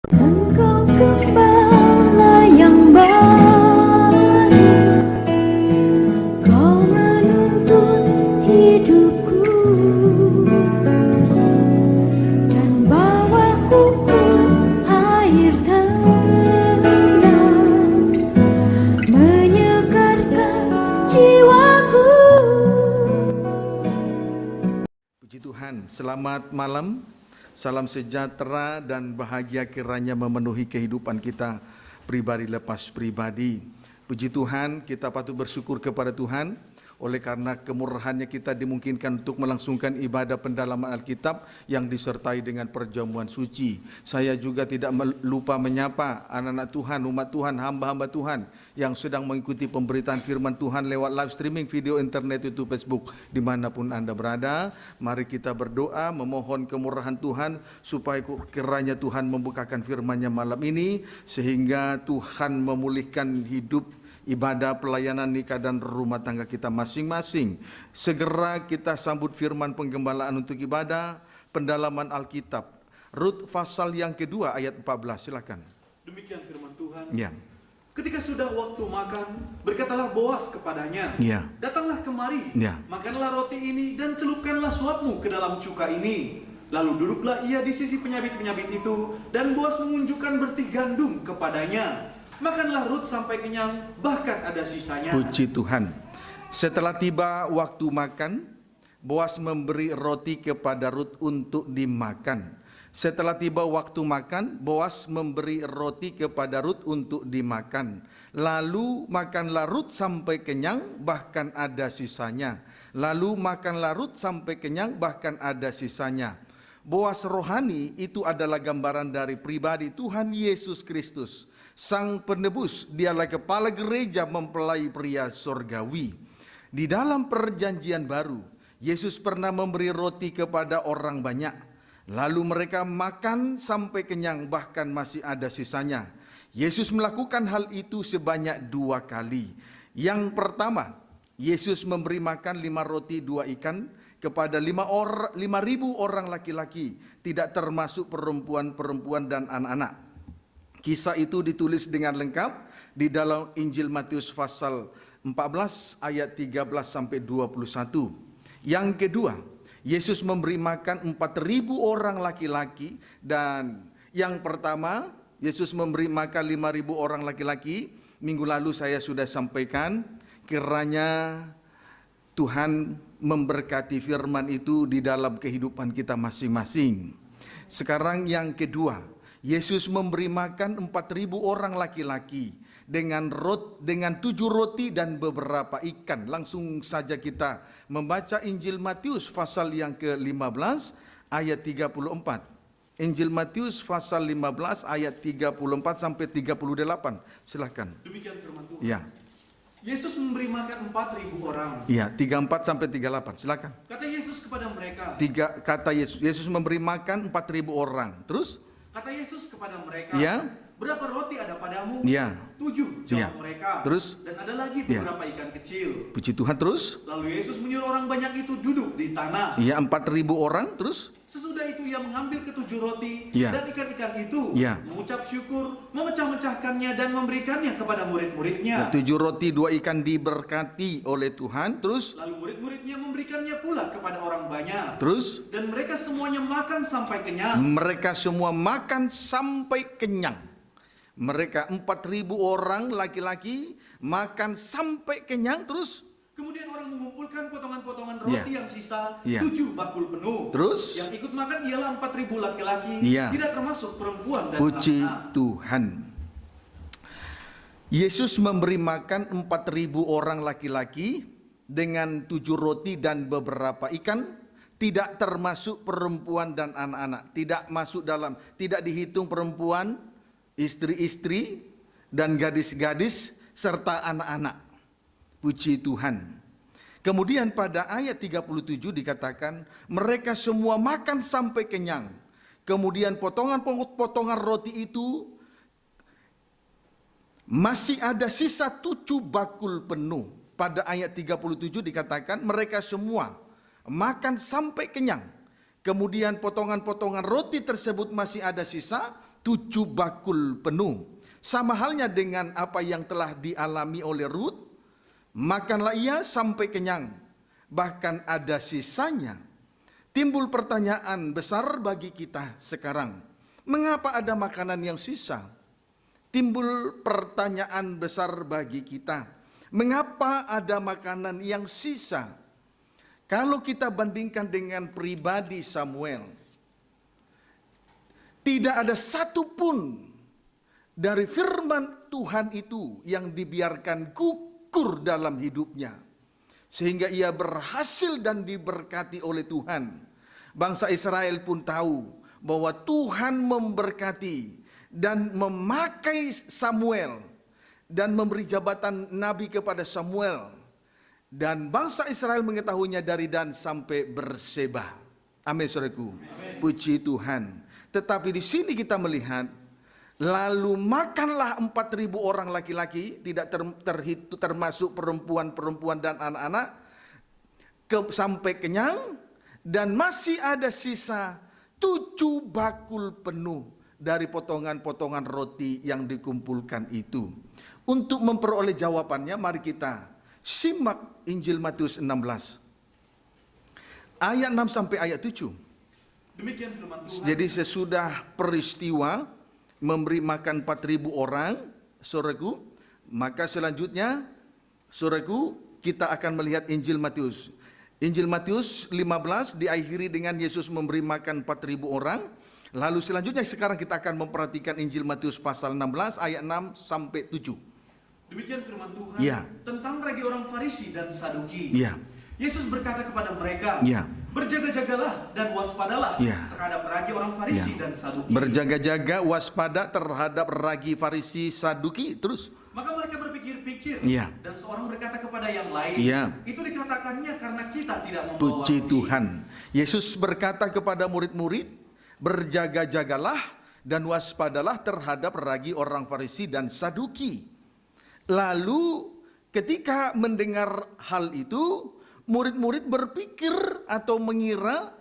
Engkau gembala yang baik, Kau menuntun hidupku dan bawaku ke air tenang, menyegarkan jiwaku. Puji Tuhan, selamat malam. Salam sejahtera dan bahagia kiranya memenuhi kehidupan kita pribadi lepas pribadi. Puji Tuhan, kita patut bersyukur kepada Tuhan oleh karena kemurahannya kita dimungkinkan untuk melangsungkan ibadah pendalaman Alkitab yang disertai dengan perjamuan suci. Saya juga tidak lupa menyapa anak-anak Tuhan, umat Tuhan, hamba-hamba Tuhan yang sedang mengikuti pemberitaan firman Tuhan lewat live streaming video internet, YouTube, Facebook, dimanapun Anda berada. Mari kita berdoa memohon kemurahan Tuhan supaya kiranya Tuhan membukakan firman-Nya malam ini sehingga Tuhan memulihkan hidup, ibadah, pelayanan nikah dan rumah tangga kita masing-masing. Segera kita sambut firman penggembalaan untuk ibadah, pendalaman Alkitab. Rut pasal yang kedua ayat 14, silakan. Demikian firman Tuhan. Ya. Ketika sudah waktu makan, berkatalah Boas kepadanya, Ya. datanglah kemari, Ya. makanlah roti ini dan celupkanlah suapmu ke dalam cuka ini. Lalu duduklah ia di sisi penyabit-penyabit itu, dan Boas mengunjukkan berti gandum kepadanya. Makanlah Rut sampai kenyang, bahkan ada sisanya. Puji Tuhan. Setelah tiba waktu makan, Boas memberi roti kepada Rut untuk dimakan. Setelah tiba waktu makan, Boas memberi roti kepada Rut untuk dimakan. Lalu makanlah Rut sampai kenyang, bahkan ada sisanya. Lalu makanlah Rut sampai kenyang, bahkan ada sisanya. Boas rohani itu adalah gambaran dari pribadi Tuhan Yesus Kristus. Sang penebus, dialah kepala gereja mempelai pria sorgawi. Di dalam perjanjian baru, Yesus pernah memberi roti kepada orang banyak. Lalu mereka makan sampai kenyang, bahkan masih ada sisanya. Yesus melakukan hal itu sebanyak 2 kali. Yang pertama, Yesus memberi makan 5 roti 2 ikan kepada 5.000 orang laki-laki, tidak termasuk perempuan-perempuan dan anak-anak. Kisah itu ditulis dengan lengkap di dalam Injil Matius pasal 14 ayat 13 sampai 21. Yang kedua, Yesus memberi makan 4.000 orang laki-laki, dan yang pertama Yesus memberi makan 5.000 orang laki-laki. Minggu lalu saya sudah sampaikan, kiranya Tuhan memberkati firman itu di dalam kehidupan kita masing-masing. Sekarang yang kedua, Yesus memberi makan 4.000 orang laki-laki dengan 7 roti dan beberapa ikan. Langsung saja kita membaca Injil Matius pasal yang ke-15 ayat 34. Injil Matius pasal 15 ayat 34 sampai 38. Silakan. Demikian firman Tuhan. Ya. Yesus memberi makan 4.000 orang. Iya, 34 sampai 38. Silakan. Kata Yesus kepada mereka. Kata Yesus memberi makan 4.000 orang. Terus? Kata Yesus kepada mereka, Ya. berapa roti ada padamu? Ya. 7, Ya. jawab mereka. Terus? Dan ada lagi beberapa ikan kecil. Puji Tuhan. Terus? Lalu Yesus menyuruh orang banyak itu duduk di tanah. Iya, 4.000 orang. Terus? Sesudah itu ia mengambil ke-7 roti Ya. dan ikan-ikan itu, Ya. mengucap syukur, memecah-mecahkannya dan memberikannya kepada murid-muridnya. 7 roti 2 ikan diberkati oleh Tuhan. Terus? Lalu murid-muridnya memberikannya pula kepada orang banyak. Terus? Dan mereka semuanya makan sampai kenyang. Mereka semua makan sampai kenyang. Mereka 4.000 orang laki-laki makan sampai kenyang. Terus? Kemudian orang mengumpulkan potongan-potongan roti yang sisa, Ya. 7 bakul penuh. Terus? Yang ikut makan ialah 4.000 laki-laki, Ya. tidak termasuk perempuan dan Puji anak-anak. Tuhan. Yesus memberi makan 4.000 orang laki-laki dengan 7 roti dan beberapa ikan, tidak termasuk perempuan dan anak-anak. Tidak dihitung perempuan, istri-istri, dan gadis-gadis, serta anak-anak. Puji Tuhan. Kemudian pada ayat 37 dikatakan, mereka semua makan sampai kenyang. Kemudian potongan-potongan roti itu masih ada sisa 7 bakul penuh. Pada ayat 37 dikatakan mereka semua makan sampai kenyang. Kemudian potongan-potongan roti tersebut masih ada sisa 7 7 bakul penuh. Sama halnya dengan apa yang telah dialami oleh Rut, makanlah ia sampai kenyang, bahkan ada sisanya. Timbul pertanyaan besar bagi kita sekarang, mengapa ada makanan yang sisa? Timbul pertanyaan besar bagi kita, mengapa ada makanan yang sisa? Kalau kita bandingkan dengan pribadi Samuel, tidak ada satupun dari firman Tuhan itu yang dibiarkan gugur dalam hidupnya, sehingga ia berhasil dan diberkati oleh Tuhan. Bangsa Israel pun tahu bahwa Tuhan memberkati dan memakai Samuel dan memberi jabatan nabi kepada Samuel, dan bangsa Israel mengetahuinya dari Dan sampai Berseba. Amin, saudaraku. Puji Tuhan. Tetapi di sini kita melihat, lalu makanlah 4.000 orang laki-laki, tidak termasuk perempuan-perempuan dan anak-anak, sampai kenyang, dan masih ada sisa 7 bakul penuh dari potongan-potongan roti yang dikumpulkan itu. Untuk memperoleh jawabannya, mari kita simak Injil Matius 16 ayat 6 sampai ayat 7. Demikian firman Tuhan. Jadi sesudah peristiwa memberi makan 4.000 orang, saudaraku, maka selanjutnya, saudaraku, kita akan melihat Injil Matius. Injil Matius 15 diakhiri dengan Yesus memberi makan 4.000 orang. Lalu selanjutnya sekarang kita akan memperhatikan Injil Matius pasal 16 ayat 6 sampai 7. Demikian firman Tuhan Ya. tentang ragi orang Farisi dan Saduki. Ya. Yesus berkata kepada mereka, Ya. berjaga-jagalah dan waspadalah Ya. terhadap ragi orang Farisi Ya. dan Saduki. Berjaga-jaga, waspada terhadap ragi Farisi, Saduki. Terus. Maka mereka berpikir-pikir, Ya. dan seorang berkata kepada yang lain, Ya. itu dikatakannya karena kita tidak membawa Puji roti. Tuhan. Yesus berkata kepada murid-murid, berjaga-jagalah dan waspadalah terhadap ragi orang Farisi dan Saduki. Lalu ketika mendengar hal itu, murid-murid berpikir atau mengira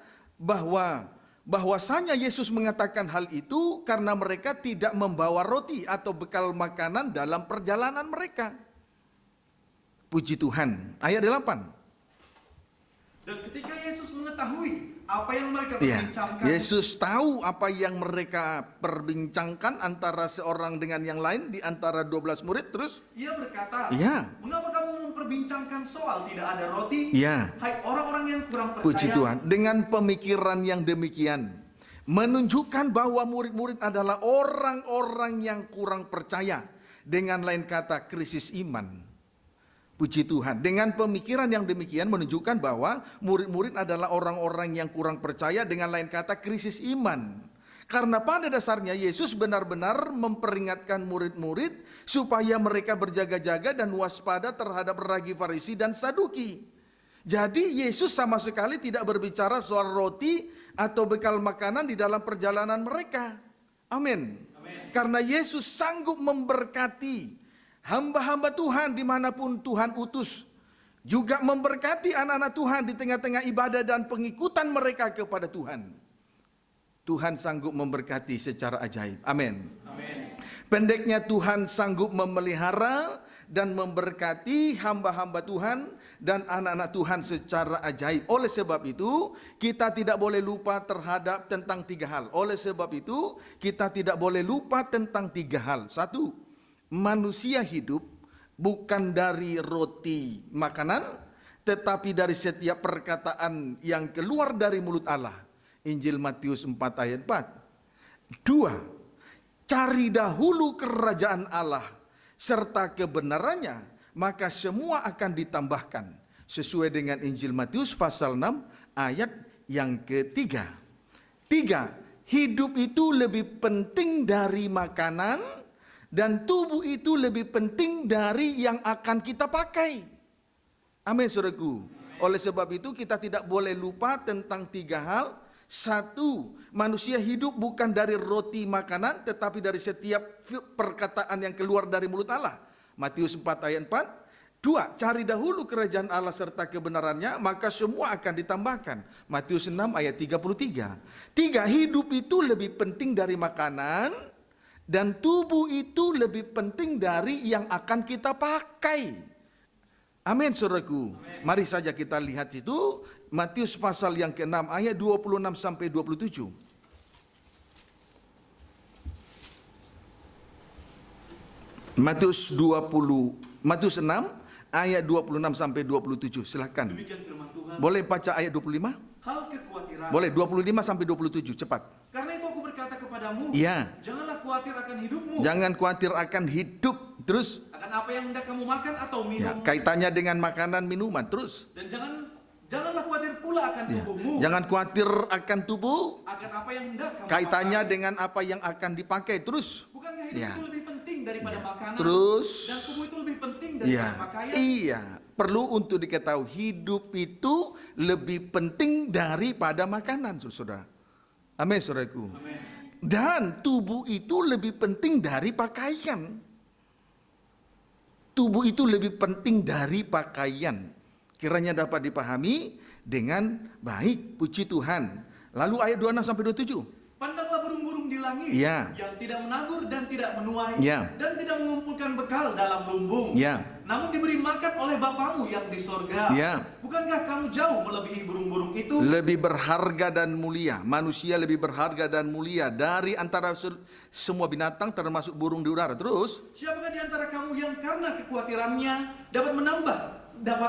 bahwasanya Yesus mengatakan hal itu karena mereka tidak membawa roti atau bekal makanan dalam perjalanan mereka. Puji Tuhan. Ayat 8. Dan ketika Yesus mengetahui apa yang mereka Ya, perbincangkan, Yesus tahu apa yang mereka perbincangkan antara seorang dengan yang lain di antara 12 murid. Terus ia berkata, Ya. mengapa kamu memperbincangkan soal tidak ada roti? Ya. Hai orang-orang yang kurang percaya. Puji Tuhan. Dengan pemikiran yang demikian menunjukkan bahwa murid-murid adalah orang-orang yang kurang percaya. Dengan lain kata, krisis iman. Puji Tuhan. Dengan pemikiran yang demikian menunjukkan bahwa murid-murid adalah orang-orang yang kurang percaya, dengan lain kata krisis iman. Karena pada dasarnya Yesus benar-benar memperingatkan murid-murid supaya mereka berjaga-jaga dan waspada terhadap ragi Farisi dan Saduki. Jadi Yesus sama sekali tidak berbicara soal roti atau bekal makanan di dalam perjalanan mereka. Amin. Karena Yesus sanggup memberkati hamba-hamba Tuhan dimanapun Tuhan utus, juga memberkati anak-anak Tuhan di tengah-tengah ibadah dan pengikutan mereka kepada Tuhan. Tuhan sanggup memberkati secara ajaib. Amin. Pendeknya, Tuhan sanggup memelihara dan memberkati hamba-hamba Tuhan dan anak-anak Tuhan secara ajaib. Oleh sebab itu, kita tidak boleh lupa terhadap tentang 3 hal. Oleh sebab itu, kita tidak boleh lupa tentang 3 hal. 1, manusia hidup bukan dari roti makanan, tetapi dari setiap perkataan yang keluar dari mulut Allah. Injil Matius 4 ayat 4. 2, cari dahulu kerajaan Allah serta kebenarannya, maka semua akan ditambahkan. Sesuai dengan Injil Matius pasal 6 ayat yang ketiga. 3, hidup itu lebih penting dari makanan, dan tubuh itu lebih penting dari yang akan kita pakai. Amin, saudaraku. Oleh sebab itu kita tidak boleh lupa tentang 3 hal. 1, manusia hidup bukan dari roti makanan, tetapi dari setiap perkataan yang keluar dari mulut Allah. Matius 4 ayat 4. 2, cari dahulu kerajaan Allah serta kebenarannya, maka semua akan ditambahkan. Matius 6 ayat 33. 3, hidup itu lebih penting dari makanan, Dan tubuh itu lebih penting dari yang akan kita pakai. Amin, saudaraku. Mari saja kita lihat itu. Matius pasal yang ke-6 ayat 26 sampai 27. Matius 6 ayat 26 sampai 27. Silakan. Demikian firman Tuhan. Boleh baca ayat 25? Hal kekhawatiran. Boleh 25 sampai 27, cepat. Karena itu aku berkata kepadamu, Iya. janganlah khawatir akan hidupmu, Jangan khawatir akan hidup. Terus akan apa yang hendak kamu makan atau minum. ya, kaitannya dengan makanan minuman. Terus Dan janganlah khawatir pula akan ya, tubuhmu, jangan khawatir akan tubuh. akan apa yang hendak kamu Kaitannya makan. dengan apa yang akan dipakai. Terus Bukankah hidup ya. itu lebih penting daripada makanan? Terus Dan tubuh itu lebih penting daripada iya, pakaian? iya. Perlu untuk diketahui hidup itu lebih penting daripada makanan, saudara. Amin, saudaraku. Amin. Dan tubuh itu lebih penting dari pakaian. Tubuh itu lebih penting dari pakaian. Kiranya dapat dipahami dengan baik, puji Tuhan. Lalu ayat 26 sampai 27. Pandanglah burung-burung di langit Ya. yang tidak menabur dan tidak menuai Ya. dan tidak mengumpulkan bekal dalam lumbung. Ya. Namun diberi makan oleh Bapamu yang di sorga. Ya. Bukankah kamu jauh melebihi burung-burung itu? Lebih berharga dan mulia. Manusia lebih berharga dan mulia dari antara semua binatang termasuk burung di udara. Terus Siapakah di antara kamu yang karena kekhawatirannya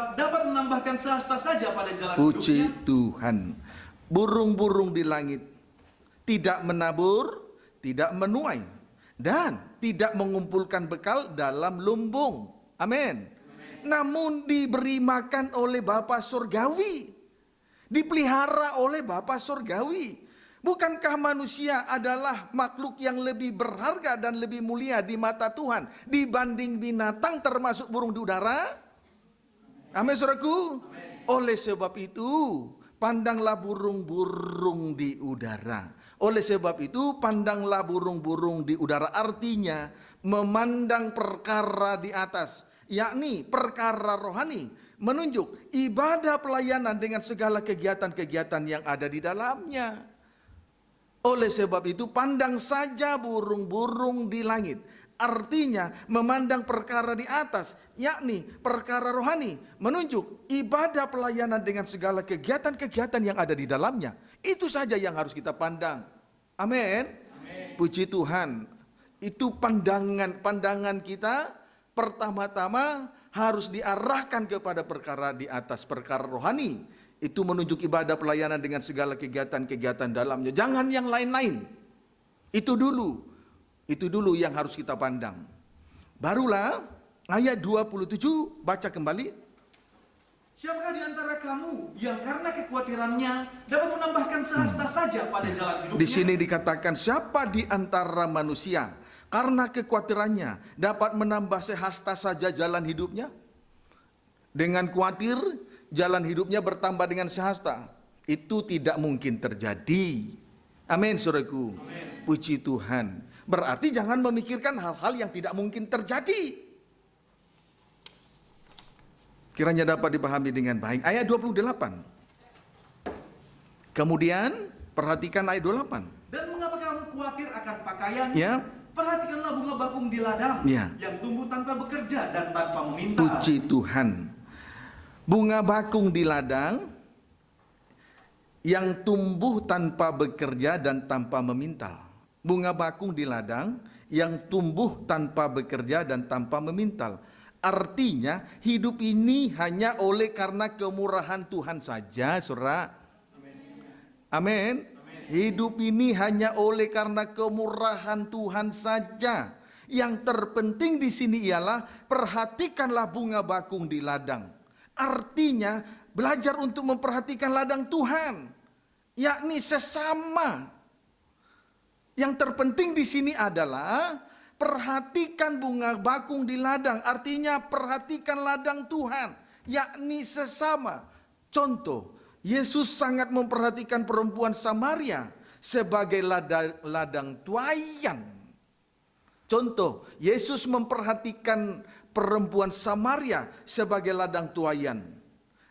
dapat menambahkan sehasta saja pada jalan puji hidupnya? Tuhan. Burung-burung di langit tidak menabur, tidak menuai, dan tidak mengumpulkan bekal dalam lumbung. Amin. Namun diberi makan oleh Bapa Surgawi. Dipelihara oleh Bapa Surgawi. Bukankah manusia adalah makhluk yang lebih berharga dan lebih mulia di mata Tuhan dibanding binatang termasuk burung di udara? Amin, saudaraku. Oleh sebab itu, pandanglah burung-burung di udara. Oleh sebab itu, pandanglah burung-burung di udara. Artinya, memandang perkara di atas, yakni perkara rohani, menunjuk ibadah pelayanan dengan segala kegiatan-kegiatan yang ada di dalamnya. Oleh sebab itu, pandang saja burung-burung di langit. Artinya memandang perkara di atas, yakni perkara rohani, menunjuk ibadah pelayanan dengan segala kegiatan-kegiatan yang ada di dalamnya. Itu saja yang harus kita pandang. Amin. Puji Tuhan. Itu pandangan kita pertama-tama harus diarahkan kepada perkara di atas, perkara rohani. Itu menunjuk ibadah pelayanan dengan segala kegiatan-kegiatan dalamnya. Jangan yang lain-lain. Itu dulu yang harus kita pandang. Barulah ayat 27 baca kembali. Siapakah di antara kamu yang karena kekhawatirannya dapat menambahkan sehasta saja pada jalan hidupnya? Di sini dikatakan siapa di antara manusia karena kekhawatirannya dapat menambah sehasta saja jalan hidupnya? Dengan khawatir jalan hidupnya bertambah dengan sehasta. Itu tidak mungkin terjadi. Amin, saudaraku. Amin. Puji Tuhan. Berarti jangan memikirkan hal-hal yang tidak mungkin terjadi. Kiranya dapat dipahami dengan baik. Ayat 28. Kemudian perhatikan ayat 28. Dan mengapa kamu khawatir akan pakaian? Ya. Perhatikanlah bunga bakung di ladang Ya. yang tumbuh tanpa bekerja dan tanpa meminta. Puji Tuhan. Bunga bakung di ladang yang tumbuh tanpa bekerja dan tanpa memintal. Bunga bakung di ladang yang tumbuh tanpa bekerja dan tanpa memintal. Artinya hidup ini hanya oleh karena kemurahan Tuhan saja, saudara. Amin. Hidup ini hanya oleh karena kemurahan Tuhan saja. Yang terpenting di sini ialah perhatikanlah bunga bakung di ladang. Artinya belajar untuk memperhatikan ladang Tuhan, yakni sesama. Yang terpenting di sini adalah perhatikan bunga bakung di ladang, artinya perhatikan ladang Tuhan, yakni sesama. Contoh, Yesus sangat memperhatikan perempuan Samaria sebagai ladang tuayan. Contoh, Yesus memperhatikan perempuan Samaria sebagai ladang tuayan.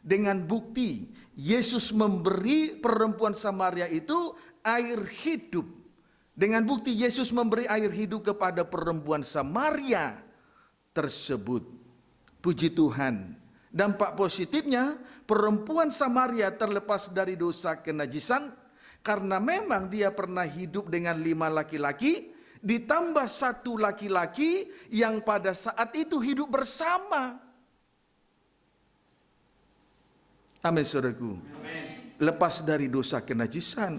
Dengan bukti, Yesus memberi perempuan Samaria itu air hidup Dengan bukti Yesus memberi air hidup kepada perempuan Samaria tersebut. Puji Tuhan. Dampak positifnya, perempuan Samaria terlepas dari dosa kenajisan karena memang dia pernah hidup dengan 5 laki-laki ditambah 1 laki-laki yang pada saat itu hidup bersama. Amin, saudaraku. Lepas dari dosa kenajisan.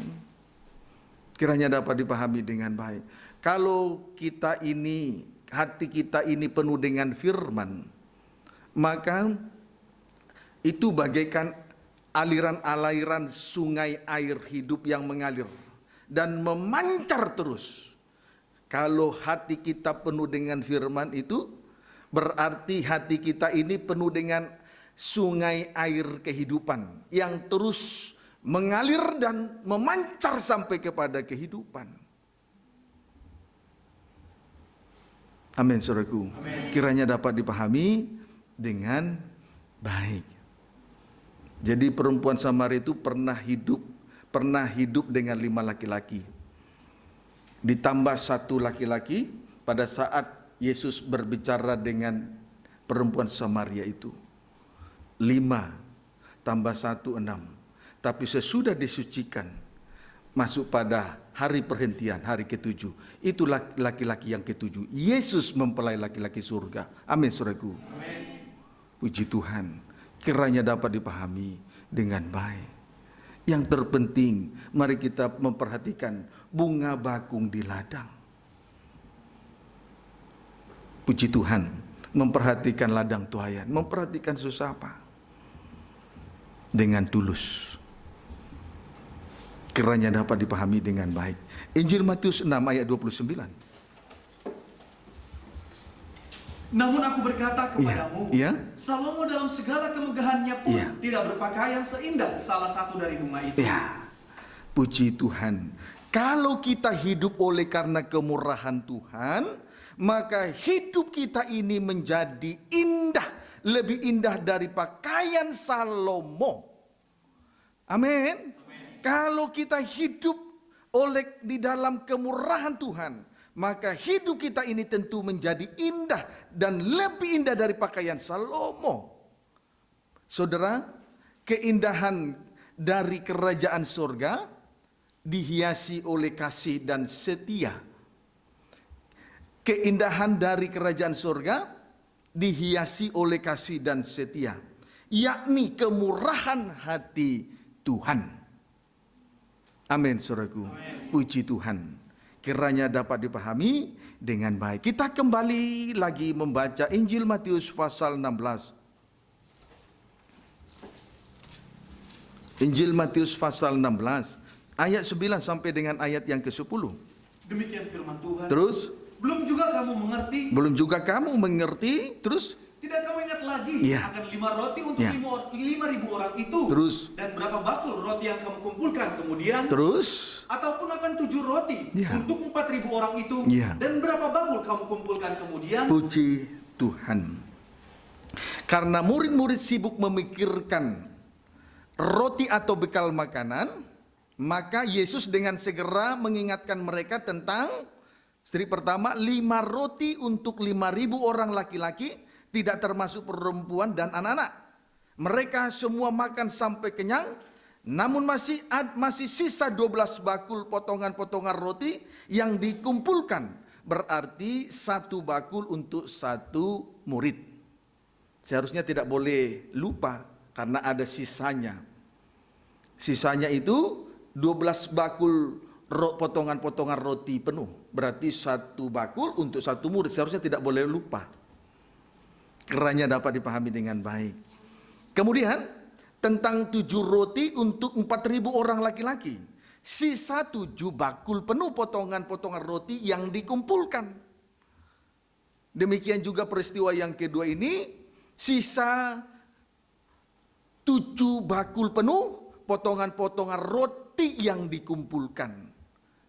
Kiranya dapat dipahami dengan baik. Kalau kita ini, hati kita ini penuh dengan firman, maka itu bagaikan aliran-aliran sungai air hidup yang mengalir dan memancar terus. Kalau hati kita penuh dengan firman itu, berarti hati kita ini penuh dengan sungai air kehidupan yang terus mengalir dan memancar sampai kepada kehidupan. Amin, saudaraku. Kiranya dapat dipahami dengan baik. Jadi perempuan Samaria itu pernah hidup dengan 5 laki-laki. Ditambah 1 laki-laki pada saat Yesus berbicara dengan perempuan Samaria itu. 5 tambah 1, 6. Tapi sesudah disucikan, masuk pada hari perhentian, hari ke-7. Itulah laki-laki yang ke-7. Yesus mempelai laki-laki surga. Amin, saudaraku. Amin. Puji Tuhan. Kiranya dapat dipahami dengan baik. Yang terpenting, mari kita memperhatikan bunga bakung di ladang. Puji Tuhan. Memperhatikan ladang tuaian. Memperhatikan sesama dengan tulus. Kiranya dapat dipahami dengan baik. Injil Matius 6 ayat 29. Namun aku berkata kepadamu, Iya. Salomo dalam segala kemegahannya pun Iya. tidak berpakaian seindah salah satu dari bunga itu. Ya, puji Tuhan. Kalau kita hidup oleh karena kemurahan Tuhan, maka hidup kita ini menjadi indah, lebih indah dari pakaian Salomo. Amin. Kalau kita hidup di dalam kemurahan Tuhan, maka hidup kita ini tentu menjadi indah dan lebih indah dari pakaian Salomo. Saudara, keindahan dari kerajaan surga dihiasi oleh kasih dan setia. Keindahan dari kerajaan surga dihiasi oleh kasih dan setia, yakni kemurahan hati Tuhan. Amin, saudaraku. Puji Tuhan. Kiranya dapat dipahami dengan baik. Kita kembali lagi membaca Injil Matius pasal 16. Injil Matius pasal 16 ayat 9 sampai dengan ayat yang ke-10. Demikian firman Tuhan. Terus, Belum juga kamu mengerti. Terus Tidak kamu ingat lagi Iya. akan 5 roti untuk Iya. 5.000 orang itu. Terus. Dan berapa bakul roti yang kamu kumpulkan kemudian. Terus Ataupun akan 7 roti Iya. untuk 4.000 orang itu. Iya. Dan berapa bakul kamu kumpulkan kemudian. puji Tuhan. Karena murid-murid sibuk memikirkan roti atau bekal makanan, maka Yesus dengan segera mengingatkan mereka tentang pertama 5 roti untuk 5.000 orang laki-laki, tidak termasuk perempuan dan anak-anak. Mereka semua makan sampai kenyang, namun masih sisa 12 bakul potongan-potongan roti yang dikumpulkan. Berarti 1 bakul untuk 1 murid. Seharusnya tidak boleh lupa karena ada sisanya. Sisanya itu 12 bakul potongan-potongan roti penuh. Berarti 1 bakul untuk 1 murid. Seharusnya tidak boleh lupa. Kiranya dapat dipahami dengan baik. Kemudian tentang 7 roti untuk 4.000 orang laki-laki. Sisa 7 bakul penuh potongan-potongan roti yang dikumpulkan. Demikian juga peristiwa yang kedua ini. Sisa 7 bakul penuh potongan-potongan roti yang dikumpulkan.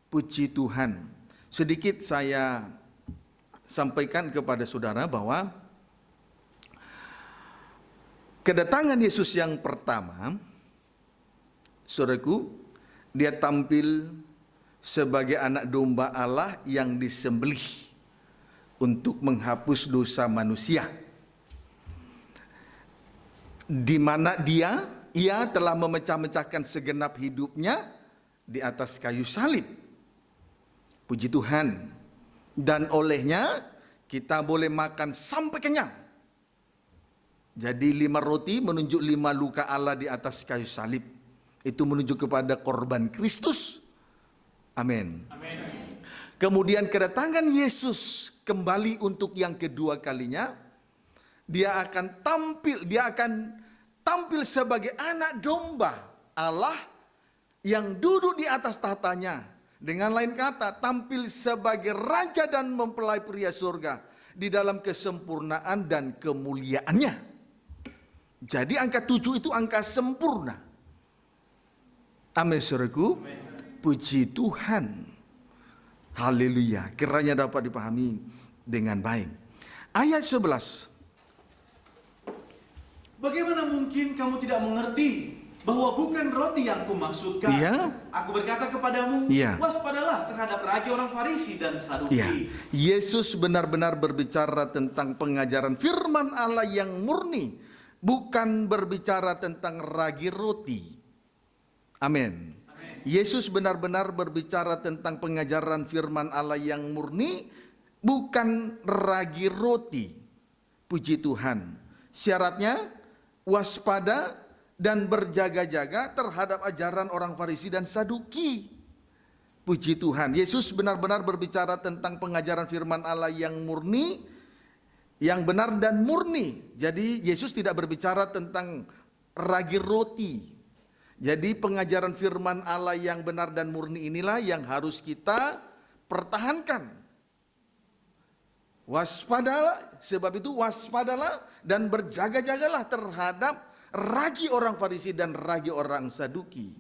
Puji Tuhan. Sedikit saya sampaikan kepada saudara bahwa kedatangan Yesus yang pertama, saudaraku, dia tampil sebagai anak domba Allah yang disembelih untuk menghapus dosa manusia, di mana ia telah memecah-mecahkan segenap hidupnya di atas kayu salib. Puji Tuhan. Dan olehnya kita boleh makan sampai kenyang. Jadi 5 roti menunjuk 5 luka Allah di atas kayu salib. Itu menunjuk kepada korban Kristus. Amin. Kemudian kedatangan Yesus kembali untuk yang kedua kalinya. Dia akan tampil sebagai anak domba Allah yang duduk di atas tahtanya. Dengan lain kata, tampil sebagai raja dan mempelai pria surga di dalam kesempurnaan dan kemuliaannya. Jadi angka 7 itu angka sempurna. Amin, saudaraku. Puji Tuhan. Haleluya. Kiranya dapat dipahami dengan baik. Ayat 11. Bagaimana mungkin kamu tidak mengerti bahwa bukan roti yang kumaksudkan? Iya. Aku berkata kepadamu, Iya. waspadalah terhadap raja orang Farisi dan Saduki. Ya, Yesus benar-benar berbicara tentang pengajaran firman Allah yang murni, bukan berbicara tentang ragi roti. Amin. Yesus benar-benar berbicara tentang pengajaran firman Allah yang murni, bukan ragi roti. Puji Tuhan. Syaratnya waspada dan berjaga-jaga terhadap ajaran orang Farisi dan Saduki. Puji Tuhan. Yesus benar-benar berbicara tentang pengajaran firman Allah yang murni, yang benar dan murni. Jadi Yesus tidak berbicara tentang ragi roti. Jadi pengajaran firman Allah yang benar dan murni inilah yang harus kita pertahankan. Waspadalah, sebab itu waspadalah dan berjaga-jagalah terhadap ragi orang Farisi dan ragi orang Saduki.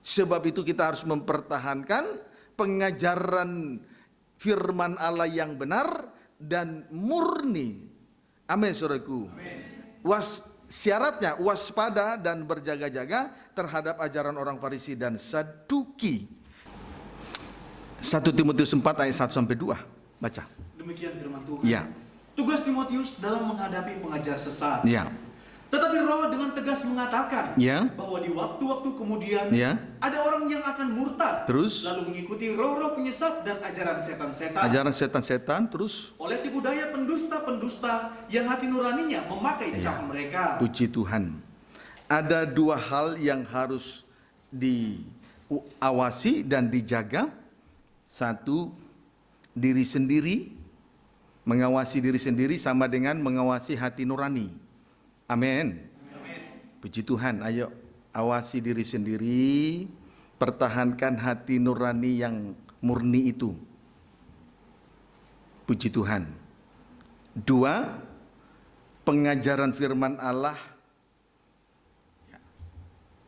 Sebab itu kita harus mempertahankan pengajaran firman Allah yang benar dan murni. Amin, saudaraku. Syaratnya waspada dan berjaga-jaga terhadap ajaran orang Farisi dan Saduki. 1 Timotius 4 ayat 1 sampai 2. Baca. Demikian firman Tuhan. Ya. Tugas Timotius dalam menghadapi pengajar sesat. Ya. Tetapi Roh dengan tegas mengatakan Ya. bahwa di waktu-waktu kemudian Ya. ada orang yang akan murtad, Terus? lalu mengikuti roh-roh penyesat dan ajaran setan-setan. Ajaran setan-setan terus. Oleh tipu daya pendusta-pendusta yang hati nuraninya memakai cap mereka. Puji Tuhan. Ada 2 hal yang harus diawasi dan dijaga. 1, diri sendiri. Mengawasi diri sendiri sama dengan mengawasi hati nurani. Amin. Puji Tuhan. Ayo awasi diri sendiri. Pertahankan hati nurani yang murni itu. Puji Tuhan. 2, pengajaran firman Allah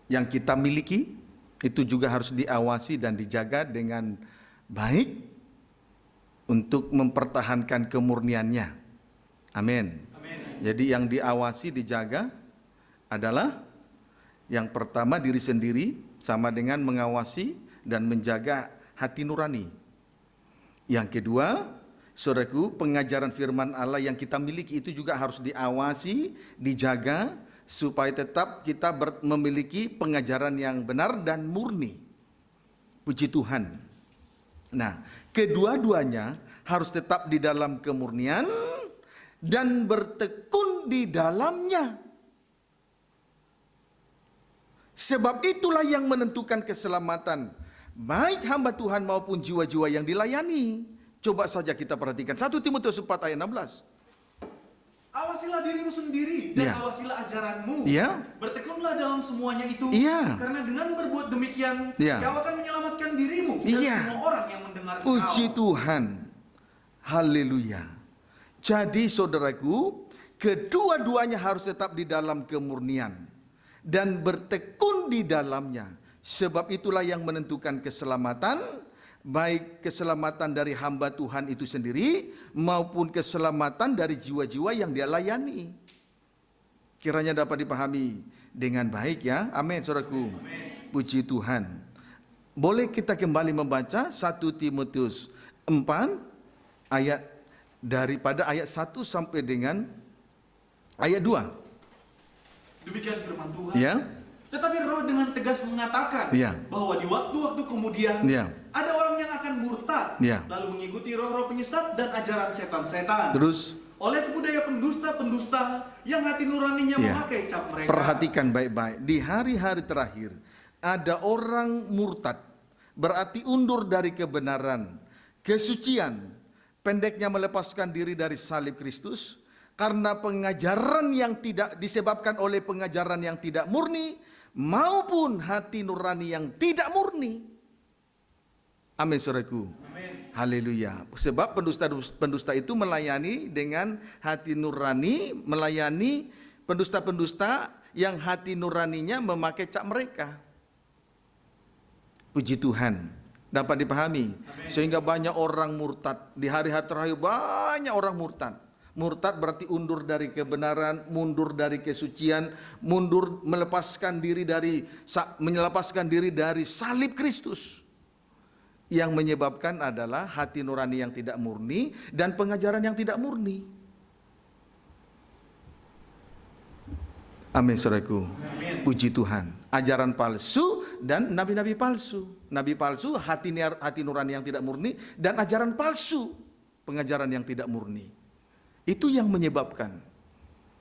yang kita miliki itu juga harus diawasi dan dijaga dengan baik untuk mempertahankan kemurniannya. Amin. Jadi yang diawasi, dijaga adalah yang pertama diri sendiri sama dengan mengawasi dan menjaga hati nurani. Yang kedua, saudaraku, pengajaran firman Allah yang kita miliki itu juga harus diawasi, dijaga supaya tetap kita memiliki pengajaran yang benar dan murni. Puji Tuhan. Nah, kedua-duanya harus tetap di dalam kemurnian dan bertekun di dalamnya. Sebab itulah yang menentukan keselamatan baik hamba Tuhan maupun jiwa-jiwa yang dilayani. Coba saja kita perhatikan 1 Timotius 4 ayat 16. Awasilah dirimu sendiri dan Ya. awasilah ajaranmu. Ya. Bertekunlah dalam semuanya itu. Ya. Karena dengan berbuat demikian, Ya. kau akan menyelamatkan dirimu dan Ya. semua orang yang mendengar Puji kau. Tuhan. Haleluya. Jadi saudaraku, kedua-duanya harus tetap di dalam kemurnian dan bertekun di dalamnya. Sebab itulah yang menentukan keselamatan, baik keselamatan dari hamba Tuhan itu sendiri maupun keselamatan dari jiwa-jiwa yang dia layani. Kiranya dapat dipahami dengan baik ya. Amin, saudaraku. Puji Tuhan. Boleh kita kembali membaca 1 Timotius 4 ayat daripada ayat 1 sampai dengan ayat 2. Demikian firman Tuhan. Ya. Tetapi Roh dengan tegas mengatakan Ya. bahwa di waktu-waktu kemudian Ya. ada orang yang akan murtad, Ya. lalu mengikuti roh-roh penyesat dan ajaran setan-setan. Terus Oleh budaya pendusta-pendusta yang hati nuraninya Ya. memakai cap mereka. perhatikan baik-baik. Di hari-hari terakhir ada orang murtad, berarti undur dari kebenaran, kesucian, pendeknya melepaskan diri dari salib Kristus karena pengajaran yang tidak disebabkan oleh pengajaran yang tidak murni maupun hati nurani yang tidak murni. Amin, saudaraku. Haleluya. Sebab pendusta itu melayani dengan hati nurani, melayani pendusta-pendusta yang hati nuraninya memakai cap mereka. Puji Tuhan, dapat dipahami. Sehingga banyak orang murtad. Di hari-hari terakhir banyak orang murtad. Murtad berarti undur dari kebenaran, mundur dari kesucian, mundur melepaskan diri dari salib Kristus. Yang menyebabkan adalah hati nurani yang tidak murni dan pengajaran yang tidak murni. Amin, saudaraku. Puji Tuhan. Ajaran palsu dan nabi-nabi palsu. Nabi palsu, hati nurani yang tidak murni, dan ajaran palsu, pengajaran yang tidak murni. Itu yang menyebabkan.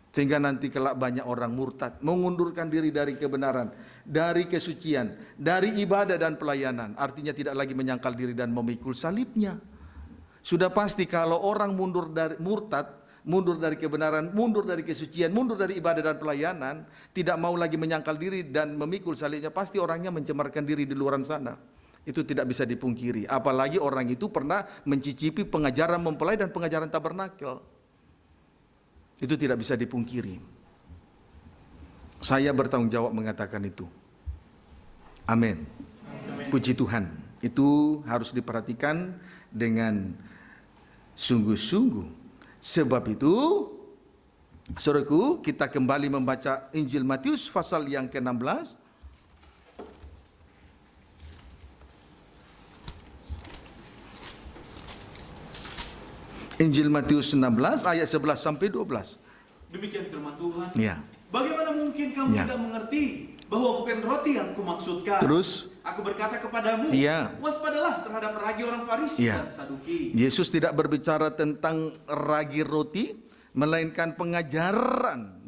Sehingga nanti kelak banyak orang murtad, mengundurkan diri dari kebenaran, dari kesucian, dari ibadah dan pelayanan. Artinya tidak lagi menyangkal diri dan memikul salibnya. Sudah pasti kalau orang mundur dari murtad, mundur dari kebenaran, mundur dari kesucian, mundur dari ibadah dan pelayanan, tidak mau lagi menyangkal diri dan memikul salibnya, pasti orangnya mencemarkan diri di luar sana. Itu tidak bisa dipungkiri. Apalagi orang itu pernah mencicipi pengajaran mempelai dan pengajaran tabernakel. Itu tidak bisa dipungkiri. Saya bertanggung jawab mengatakan itu. Amin. Puji Tuhan. Itu harus diperhatikan dengan sungguh-sungguh. Sebab itu, saudaraku, kita kembali membaca Injil Matius pasal yang ke-16. Injil Matius 16 ayat 11 sampai 12. Demikian firman Tuhan. Ya. Bagaimana mungkin kamu Ya. tidak mengerti bahwa bukan roti yang kumaksudkan? Terus? Aku berkata kepadamu, Ya. waspadalah terhadap ragi orang Farisi Ya. dan Saduki. Yesus tidak berbicara tentang ragi roti, melainkan pengajaran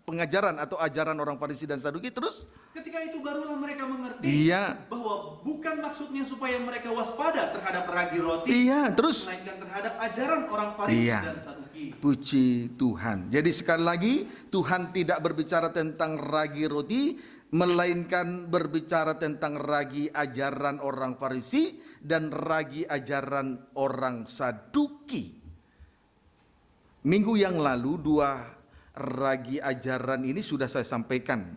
pengajaran atau ajaran orang Farisi dan Saduki. Terus? Ketika itu barulah mereka mengerti Iya. bahwa bukan maksudnya supaya mereka waspada terhadap ragi roti, Iya, terus? melainkan terhadap ajaran orang Farisi Iya. dan Saduki. Puji Tuhan. Jadi sekali lagi, Tuhan tidak berbicara tentang ragi roti, melainkan berbicara tentang ragi ajaran orang Farisi dan ragi ajaran orang Saduki. Minggu yang lalu 2 ragi ajaran ini sudah saya sampaikan.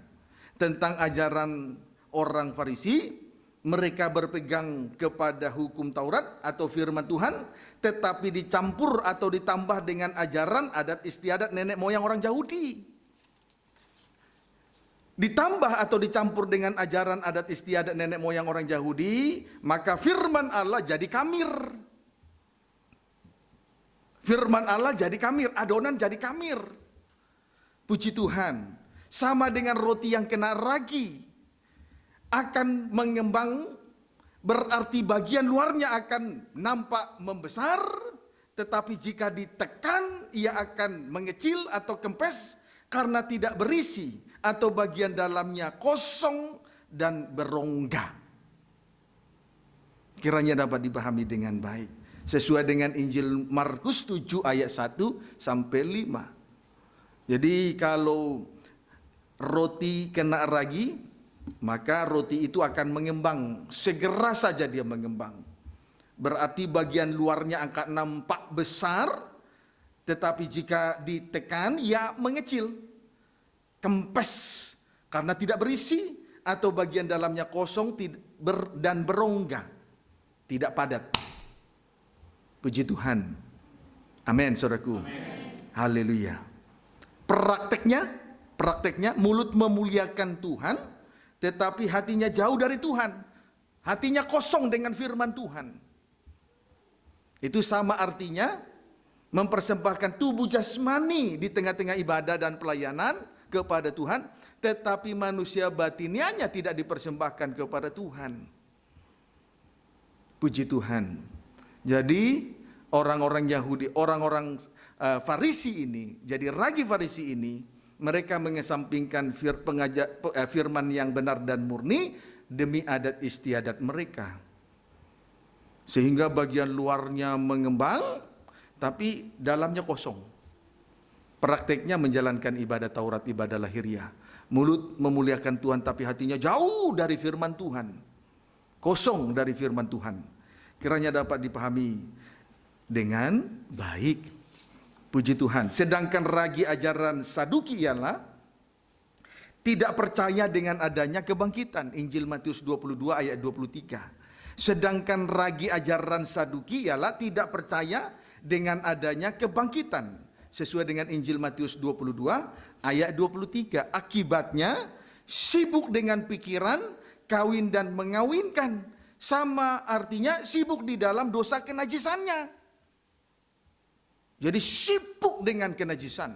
Tentang ajaran orang Farisi, mereka berpegang kepada hukum Taurat atau firman Tuhan, tetapi dicampur atau ditambah dengan ajaran adat istiadat nenek moyang orang Yahudi. Ditambah atau dicampur dengan ajaran adat istiadat nenek moyang orang Yahudi, maka firman Allah jadi kamir. Firman Allah jadi kamir, adonan jadi kamir. Puji Tuhan. Sama dengan roti yang kena ragi, akan mengembang, berarti bagian luarnya akan nampak membesar, tetapi jika ditekan ia akan mengecil atau kempes karena tidak berisi, atau bagian dalamnya kosong dan berongga. Kiranya dapat dipahami dengan baik sesuai dengan Injil Markus 7 ayat 1 sampai 5. Jadi kalau roti kena ragi, maka roti itu akan mengembang, segera saja dia mengembang. Berarti bagian luarnya akan nampak besar, tetapi jika ditekan ia mengecil, kempes karena tidak berisi, atau bagian dalamnya kosong dan berongga, tidak padat. Puji Tuhan. Amin, saudaraku. Haleluya. Prakteknya mulut memuliakan Tuhan, tetapi hatinya jauh dari Tuhan. Hatinya kosong dengan firman Tuhan. Itu sama artinya mempersembahkan tubuh jasmani di tengah-tengah ibadah dan pelayanan kepada Tuhan, tetapi manusia batinianya tidak dipersembahkan kepada Tuhan. Puji Tuhan. Jadi orang-orang Yahudi, orang-orang Farisi ini, jadi ragi Farisi ini, mereka mengesampingkan firman yang benar dan murni demi adat istiadat mereka. Sehingga bagian luarnya mengembang, tapi dalamnya kosong. Prakteknya menjalankan ibadah Taurat, ibadah lahiriah. Mulut memuliakan Tuhan, tapi hatinya jauh dari firman Tuhan. Kosong dari firman Tuhan. Kiranya dapat dipahami dengan baik. Puji Tuhan. Sedangkan ragi ajaran Saduki ialah tidak percaya dengan adanya kebangkitan. Injil Matius 22 ayat 23. Sedangkan ragi ajaran Saduki ialah tidak percaya dengan adanya kebangkitan. Sesuai dengan Injil Matius 22 ayat 23. Akibatnya sibuk dengan pikiran, kawin dan mengawinkan. Sama artinya sibuk di dalam dosa kenajisannya. Jadi sibuk dengan kenajisan.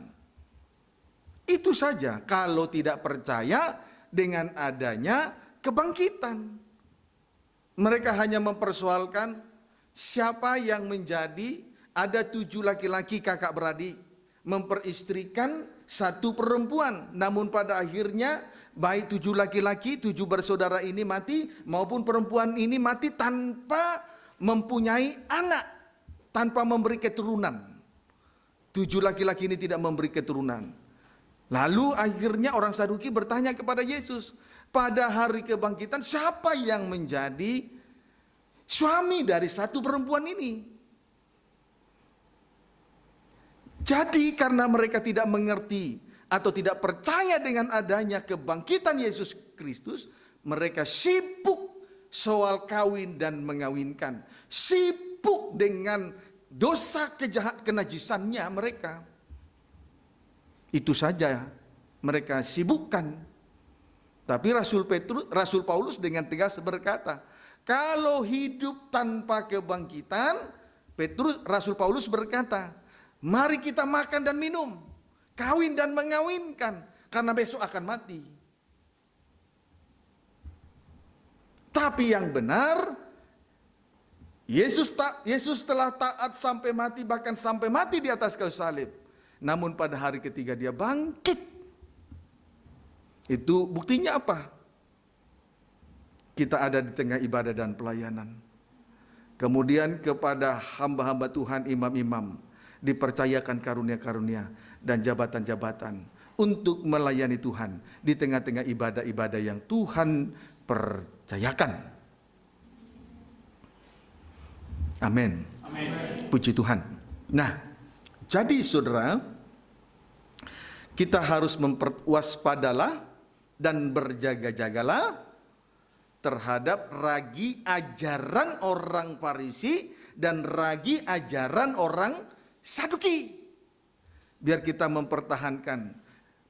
Itu saja kalau tidak percaya dengan adanya kebangkitan. Mereka hanya mempersoalkan siapa yang menjadi, ada 7 laki-laki kakak beradik memperistrikan 1 perempuan. Namun pada akhirnya baik 7 laki-laki, 7 bersaudara ini mati maupun perempuan ini mati tanpa mempunyai anak, tanpa memberi keturunan. 7 laki-laki ini tidak memberi keturunan. Lalu akhirnya orang Saduki bertanya kepada Yesus, pada hari kebangkitan siapa yang menjadi suami dari 1 perempuan ini? Jadi karena mereka tidak mengerti atau tidak percaya dengan adanya kebangkitan Yesus Kristus, mereka sibuk soal kawin dan mengawinkan. Sibuk dengan dosa kenajisannya mereka. Itu saja mereka sibukkan. Tapi Rasul Paulus dengan tegas berkata, kalau hidup tanpa kebangkitan, Rasul Paulus berkata, mari kita makan dan minum, kawin dan mengawinkan, karena besok akan mati. Tapi yang benar, Yesus telah taat sampai mati, bahkan sampai mati di atas kayu salib. Namun pada hari ketiga dia bangkit. Itu buktinya apa? Kita ada di tengah ibadah dan pelayanan. Kemudian kepada hamba-hamba Tuhan, imam-imam, dipercayakan karunia-karunia dan jabatan-jabatan untuk melayani Tuhan di tengah-tengah ibadah-ibadah yang Tuhan percayakan. Amin. Amin. Puji Tuhan. Nah, jadi saudara, kita harus waspadalah dan berjaga-jagalah terhadap ragi ajaran orang Farisi dan ragi ajaran orang Saduki. Biar kita mempertahankan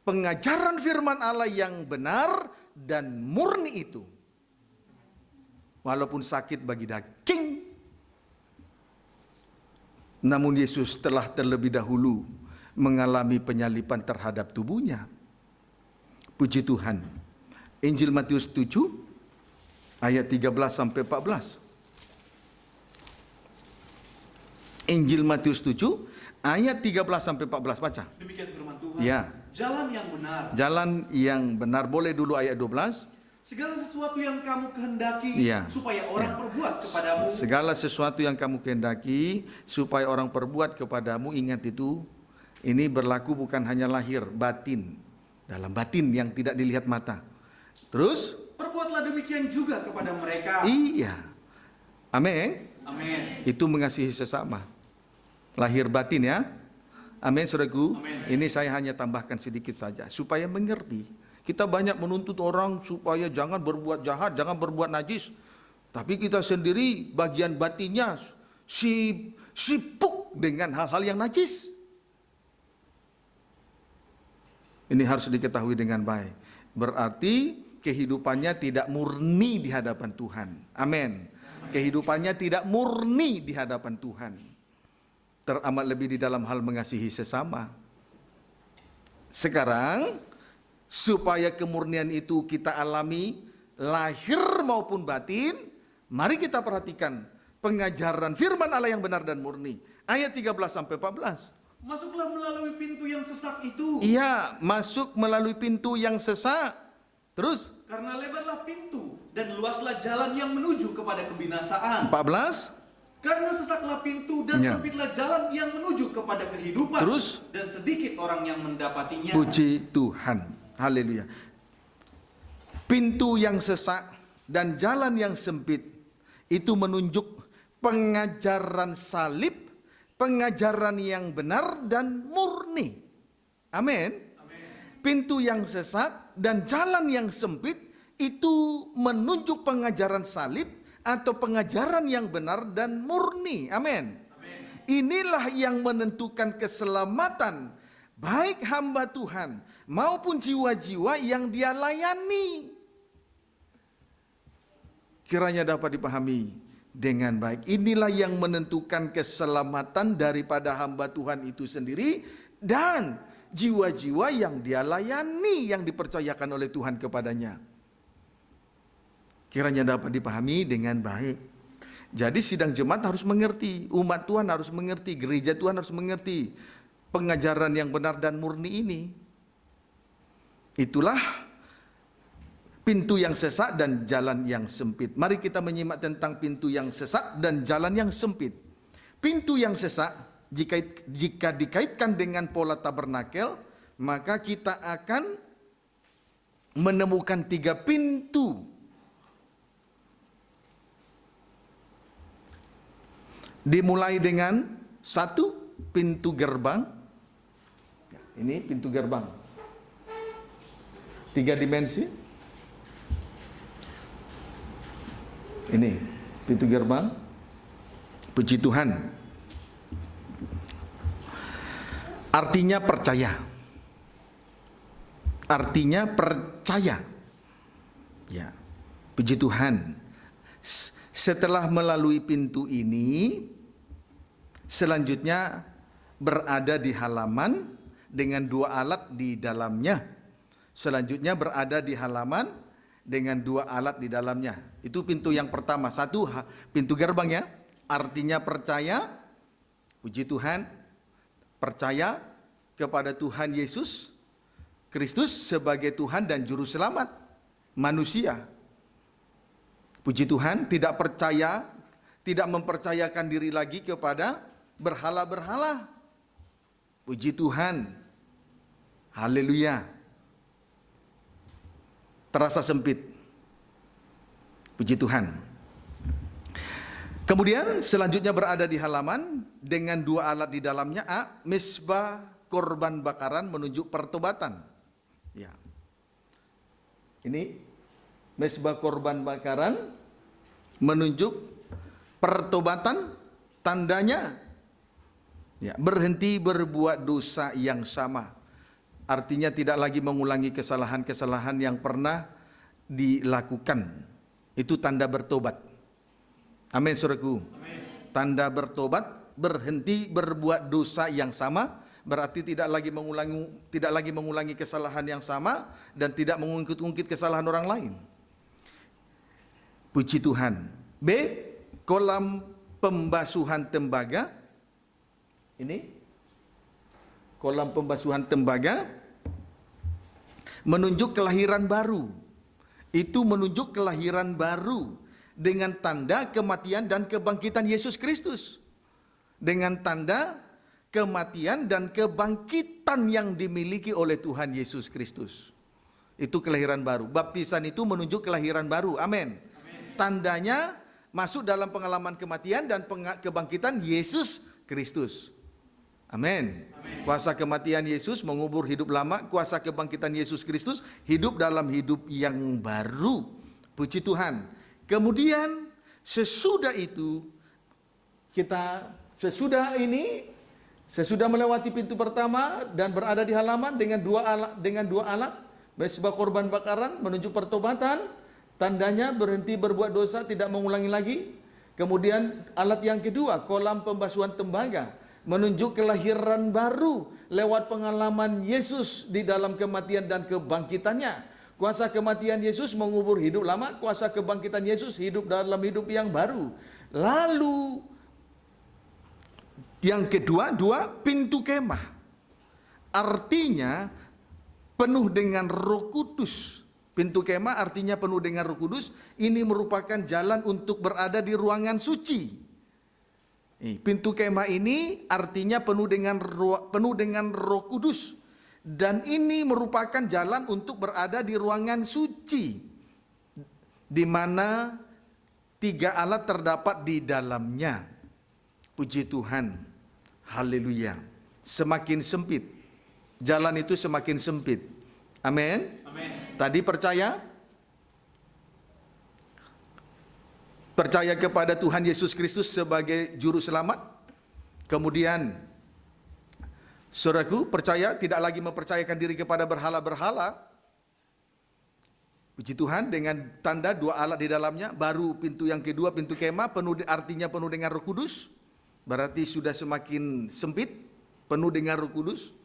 pengajaran firman Allah yang benar dan murni itu. Walaupun sakit bagi daging, namun Yesus telah terlebih dahulu mengalami penyalipan terhadap tubuhnya. Puji Tuhan. Injil Matius 7 ayat 13 sampai 14. Injil Matius 7 ayat 13 sampai 14, baca. Demikian firman Tuhan. Ya. Jalan yang benar. Jalan yang benar. Boleh dulu ayat 12. Segala sesuatu yang kamu kehendaki supaya orang perbuat kepadamu. Segala sesuatu yang kamu kehendaki supaya orang perbuat kepadamu. Ingat itu, ini berlaku bukan hanya lahir, batin. Dalam batin yang tidak dilihat mata. Terus? Perbuatlah demikian juga kepada mereka. Iya. Amin. Amin. Itu mengasihi sesama. Lahir batin ya. Amin, saudaraku. Amin. Ini saya hanya tambahkan sedikit saja supaya mengerti. Kita banyak menuntut orang supaya jangan berbuat jahat, jangan berbuat najis. Tapi kita sendiri bagian batinnya sibuk dengan hal-hal yang najis. Ini harus diketahui dengan baik. Berarti kehidupannya tidak murni di hadapan Tuhan. Amin. Kehidupannya tidak murni di hadapan Tuhan. Teramat lebih di dalam hal mengasihi sesama. Sekarang, supaya kemurnian itu kita alami, lahir maupun batin, mari kita perhatikan pengajaran firman Allah yang benar dan murni. Ayat 13-14. Masuklah melalui pintu yang sesak itu. Iya, masuk melalui pintu yang sesak. Terus? Karena lebarlah pintu dan luaslah jalan yang menuju kepada kebinasaan. 14. Karena sesaklah pintu dan Ya. sempitlah jalan yang menuju kepada kehidupan. Terus? Dan sedikit orang yang mendapatinya. Puji Tuhan. Haleluya. Pintu yang sesak dan jalan yang sempit itu menunjuk pengajaran salib, pengajaran yang benar dan murni. Amin. Pintu yang sesak dan jalan yang sempit itu menunjuk pengajaran salib atau pengajaran yang benar dan murni. Amin. Inilah yang menentukan keselamatan baik hamba Tuhan maupun jiwa-jiwa yang dia layani. Kiranya dapat dipahami dengan baik. Inilah yang menentukan keselamatan daripada hamba Tuhan itu sendiri dan jiwa-jiwa yang dia layani, yang dipercayakan oleh Tuhan kepadanya. Kiranya dapat dipahami dengan baik. Jadi sidang jemaat harus mengerti, umat Tuhan harus mengerti, gereja Tuhan harus mengerti pengajaran yang benar dan murni ini. Itulah pintu yang sesak dan jalan yang sempit. Mari kita menyimak tentang pintu yang sesak dan jalan yang sempit. Pintu yang sesak, jika dikaitkan dengan pola tabernakel, maka kita akan menemukan 3 pintu. Dimulai dengan 1 pintu gerbang. Ini pintu gerbang. 3 dimensi. Ini pintu gerbang. Puji Tuhan. Artinya percaya. Artinya percaya. Ya. Puji Tuhan. Setelah melalui pintu ini, selanjutnya berada di halaman dengan 2 alat di dalamnya. Selanjutnya berada di halaman dengan 2 alat di dalamnya. Itu pintu yang pertama. 1 pintu gerbang ya. Artinya percaya. Puji Tuhan. Percaya kepada Tuhan Yesus Kristus sebagai Tuhan dan Juru Selamat manusia. Puji Tuhan, tidak percaya, tidak mempercayakan diri lagi kepada berhala-berhala. Puji Tuhan. Haleluya. Terasa sempit. Puji Tuhan. Kemudian selanjutnya berada di halaman dengan 2 alat di dalamnya. Mezbah korban bakaran menunjuk pertobatan. Ya. Ini mezbah korban bakaran menunjuk pertobatan, tandanya ya, berhenti berbuat dosa yang sama. Artinya tidak lagi mengulangi kesalahan-kesalahan yang pernah dilakukan. Itu tanda bertobat. Amin, saudaraku. Tanda bertobat, berhenti berbuat dosa yang sama, berarti tidak lagi mengulangi kesalahan yang sama dan tidak mengungkit-ungkit kesalahan orang lain. Puji Tuhan. B. Kolam pembasuhan tembaga. Ini kolam pembasuhan tembaga menunjuk kelahiran baru. Itu menunjuk kelahiran baru dengan tanda kematian dan kebangkitan Yesus Kristus. Dengan tanda kematian dan kebangkitan yang dimiliki oleh Tuhan Yesus Kristus. Itu kelahiran baru. Baptisan itu menunjuk kelahiran baru. Amin. Tandanya masuk dalam pengalaman kematian dan kebangkitan Yesus Kristus. Amin. Kuasa kematian Yesus mengubur hidup lama, kuasa kebangkitan Yesus Kristus hidup dalam hidup yang baru. Puji Tuhan. Kemudian sesudah itu sesudah melewati pintu pertama dan berada di halaman dengan dua alat Mesbah korban bakaran menunjuk pertobatan, tandanya berhenti berbuat dosa, tidak mengulangi lagi. Kemudian alat yang kedua, kolam pembasuhan tembaga, menunjuk kelahiran baru lewat pengalaman Yesus di dalam kematian dan kebangkitannya. Kuasa kematian Yesus mengubur hidup lama, kuasa kebangkitan Yesus hidup dalam hidup yang baru. Lalu yang kedua, pintu kemah. Artinya penuh dengan Roh Kudus. Pintu kemah artinya penuh dengan Roh Kudus. Ini merupakan jalan untuk berada di ruangan suci. Pintu kemah ini artinya penuh dengan Roh Kudus. Dan ini merupakan jalan untuk berada di ruangan suci, di mana 3 alat terdapat di dalamnya. Puji Tuhan. Haleluya. Semakin sempit. Jalan itu semakin sempit. Amin. Tadi percaya kepada Tuhan Yesus Kristus sebagai juru selamat. Kemudian saudaraku percaya, tidak lagi mempercayakan diri kepada berhala-berhala. Puji Tuhan, dengan tanda 2 alat di dalamnya. Baru pintu yang kedua, pintu kemah, artinya penuh dengan Roh Kudus. Berarti sudah semakin sempit, penuh dengan Roh Kudus.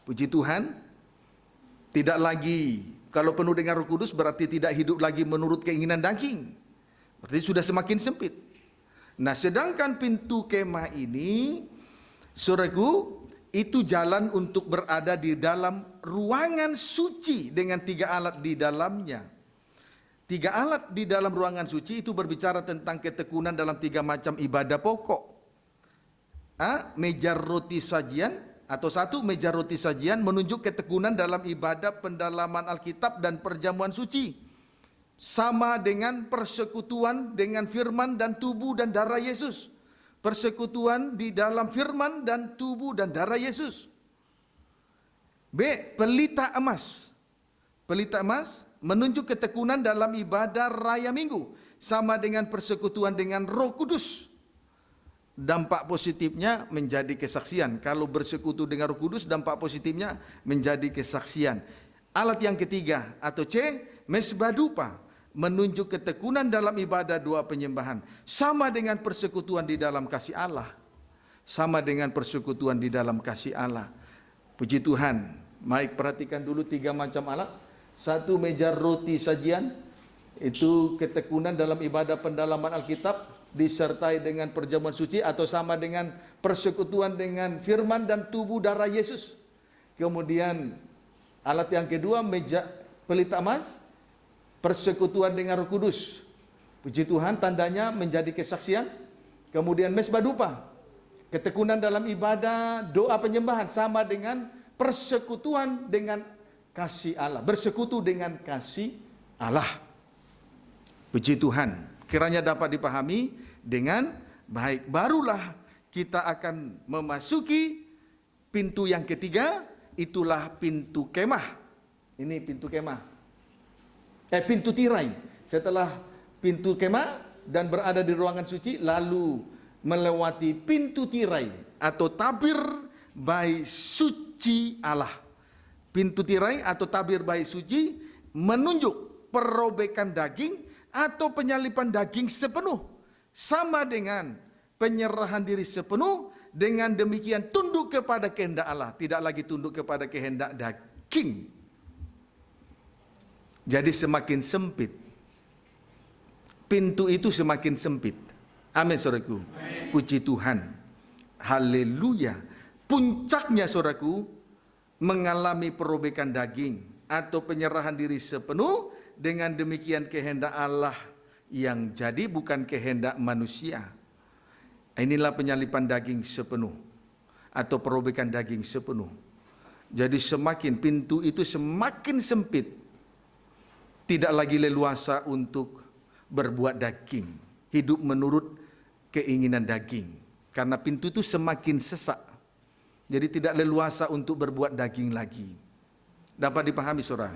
Puji Tuhan. Tidak lagi, kalau penuh dengan Roh Kudus berarti tidak hidup lagi menurut keinginan daging. Berarti sudah semakin sempit. Nah, sedangkan pintu kemah ini, saudaraku, itu jalan untuk berada di dalam ruangan suci dengan 3 alat di dalamnya. 3 alat di dalam ruangan suci itu berbicara tentang ketekunan dalam 3 macam ibadah pokok. Meja roti sajian, atau 1 meja roti sajian menunjuk ketekunan dalam ibadah pendalaman Alkitab dan perjamuan suci. Sama dengan persekutuan dengan firman dan tubuh dan darah Yesus. Persekutuan di dalam firman dan tubuh dan darah Yesus. B. Pelita emas. Pelita emas menunjuk ketekunan dalam ibadah raya minggu. Sama dengan persekutuan dengan Roh Kudus. Dampak positifnya menjadi kesaksian. Kalau bersekutu dengan Roh Kudus, dampak positifnya menjadi kesaksian. Alat yang ketiga atau C, mesbah dupa, menunjuk ketekunan dalam ibadah 2 penyembahan. Sama dengan persekutuan di dalam kasih Allah. Sama dengan persekutuan di dalam kasih Allah. Puji Tuhan. Baik, perhatikan dulu 3 macam alat. 1 meja roti sajian, itu ketekunan dalam ibadah pendalaman Alkitab, disertai dengan perjamuan suci atau sama dengan persekutuan dengan firman dan tubuh darah Yesus. Kemudian alat yang kedua, meja pelita emas, persekutuan dengan Roh Kudus. Puji Tuhan, tandanya menjadi kesaksian. Kemudian mesbah dupa, ketekunan dalam ibadah doa penyembahan, sama dengan persekutuan dengan kasih Allah, bersekutu dengan kasih Allah. Puji Tuhan. Kiranya dapat dipahami dengan baik. Barulah kita akan memasuki pintu yang ketiga, itulah pintu kemah. Ini pintu kemah. Pintu tirai. Setelah pintu kemah dan berada di ruangan suci, lalu melewati pintu tirai atau tabir bait suci Allah. Pintu tirai atau tabir bait suci menunjuk perobekan daging atau penyalipan daging sepenuh, sama dengan penyerahan diri sepenuh. Dengan demikian tunduk kepada kehendak Allah, tidak lagi tunduk kepada kehendak daging. Jadi semakin sempit, pintu itu semakin sempit. Amin, saudaraku. Puji Tuhan. Haleluya. Puncaknya, saudaraku, mengalami perobekan daging atau penyerahan diri sepenuh. Dengan demikian kehendak Allah yang jadi, bukan kehendak manusia. Inilah penyalipan daging sepenuh atau perobekan daging sepenuh. Jadi semakin pintu itu semakin sempit, tidak lagi leluasa untuk berbuat daging, hidup menurut keinginan daging. Karena pintu itu semakin sesak, jadi tidak leluasa untuk berbuat daging lagi. Dapat dipahami, saudara?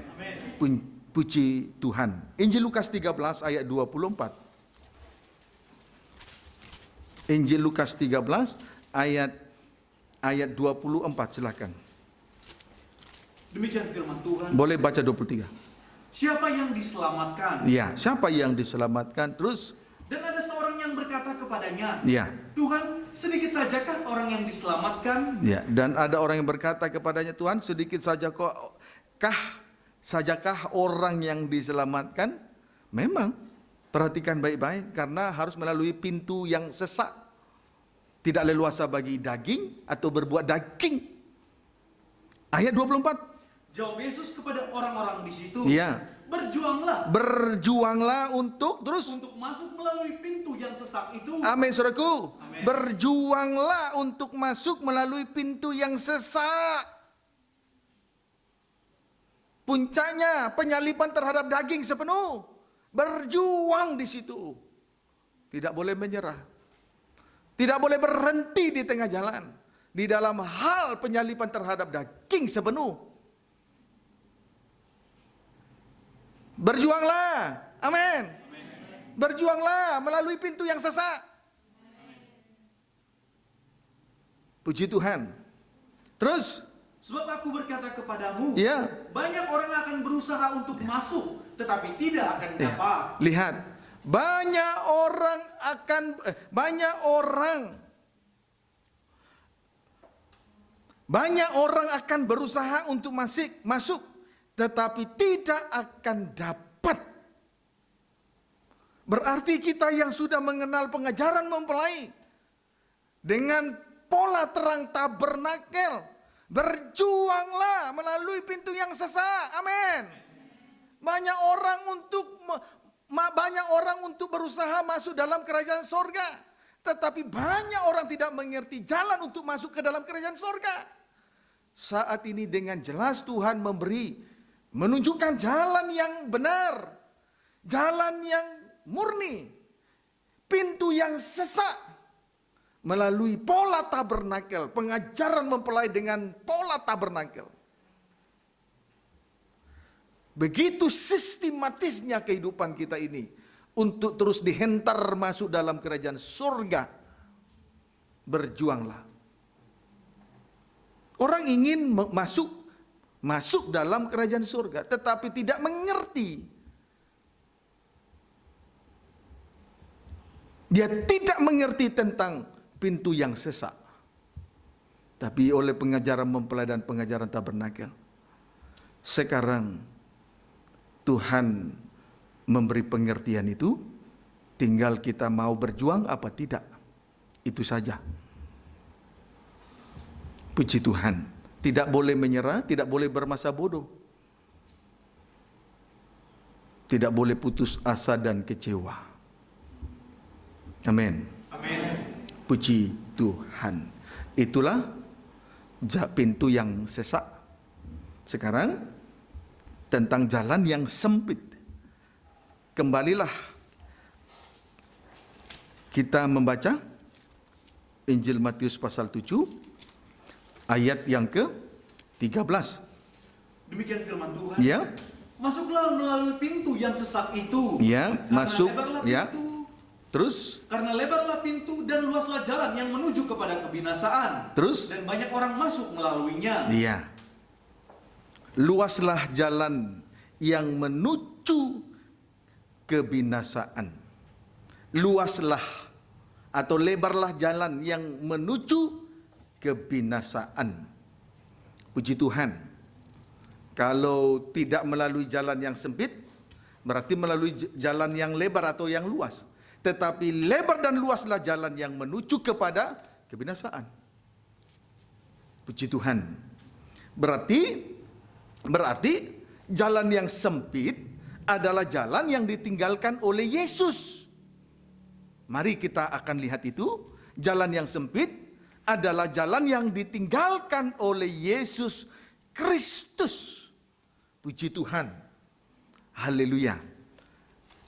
Puji Tuhan. Injil Lukas 13 ayat 24. Injil Lukas 13 ayat 24, silakan. Demikian firman Tuhan. Boleh baca 23. Siapa yang diselamatkan? Ya, siapa yang diselamatkan? Terus, Dan ada seorang yang berkata kepadanya, ya, Tuhan, sedikit sajakah orang yang diselamatkan? ya. Dan ada orang yang berkata kepadanya, Tuhan, sedikit sajakah orang yang diselamatkan? Memang, perhatikan baik-baik, karena harus melalui pintu yang sesak. Tidak leluasa bagi daging atau berbuat daging. Ayat 24. Jawab Yesus kepada orang-orang di situ, Ya. Berjuanglah untuk untuk masuk melalui pintu yang sesak itu. Amin, saudaraku. Amin. Berjuanglah untuk masuk melalui pintu yang sesak. Puncaknya penyaliban terhadap daging sepenuh. Berjuang di situ. Tidak boleh menyerah. Tidak boleh berhenti di tengah jalan. Di dalam hal penyaliban terhadap daging sepenuh. Berjuanglah. Amin. Berjuanglah melalui pintu yang sesak. Puji Tuhan. Terus, Sebab aku berkata kepadamu, ya, banyak orang akan berusaha untuk masuk, tetapi tidak akan dapat. lihat, banyak orang akan berusaha untuk masuk, tetapi tidak akan dapat. Berarti kita yang sudah mengenal pengajaran mempelai dengan pola terang tabernakel, berjuanglah melalui pintu yang sesak. Amin. Banyak orang untuk berusaha masuk dalam kerajaan sorga, tetapi banyak orang tidak mengerti jalan untuk masuk ke dalam kerajaan sorga. Saat ini dengan jelas Tuhan menunjukkan jalan yang benar, jalan yang murni, pintu yang sesak melalui pola tabernakel, pengajaran mempelai dengan pola tabernakel. Begitu sistematisnya kehidupan kita ini untuk terus dihentar masuk dalam kerajaan surga. Berjuanglah. Orang ingin masuk dalam kerajaan surga, tetapi tidak mengerti. Dia tidak mengerti tentang pintu yang sesak. Tapi oleh pengajaran mempelai dan pengajaran tabernakel, sekarang Tuhan memberi pengertian itu, tinggal kita mau berjuang apa tidak. Itu saja. Puji Tuhan. Tidak boleh menyerah, tidak boleh bermasa bodoh. Tidak boleh putus asa dan kecewa. Amin. Amin. Puji Tuhan. Itulah pintu yang sesak. Sekarang tentang jalan yang sempit. Kembalilah kita membaca Injil Matius pasal 7 ayat yang ke-13. Demikian firman Tuhan. Ya. Masuklah melalui pintu yang sesak itu. Ya, masuk. Ya. Pintu, Terus, karena lebarlah pintu dan luaslah jalan yang menuju kepada kebinasaan. terus, Dan banyak orang masuk melaluinya. iya. Luaslah jalan yang menuju kebinasaan. Luaslah atau lebarlah jalan yang menuju kebinasaan. Puji Tuhan. Kalau tidak melalui jalan yang sempit, berarti melalui jalan yang lebar atau yang luas. Tetapi lebar dan luaslah jalan yang menuju kepada kebinasaan. Puji Tuhan. Berarti jalan yang sempit adalah jalan yang ditinggalkan oleh Yesus. Mari kita akan lihat itu. Jalan yang sempit adalah jalan yang ditinggalkan oleh Yesus Kristus. Puji Tuhan. Haleluya.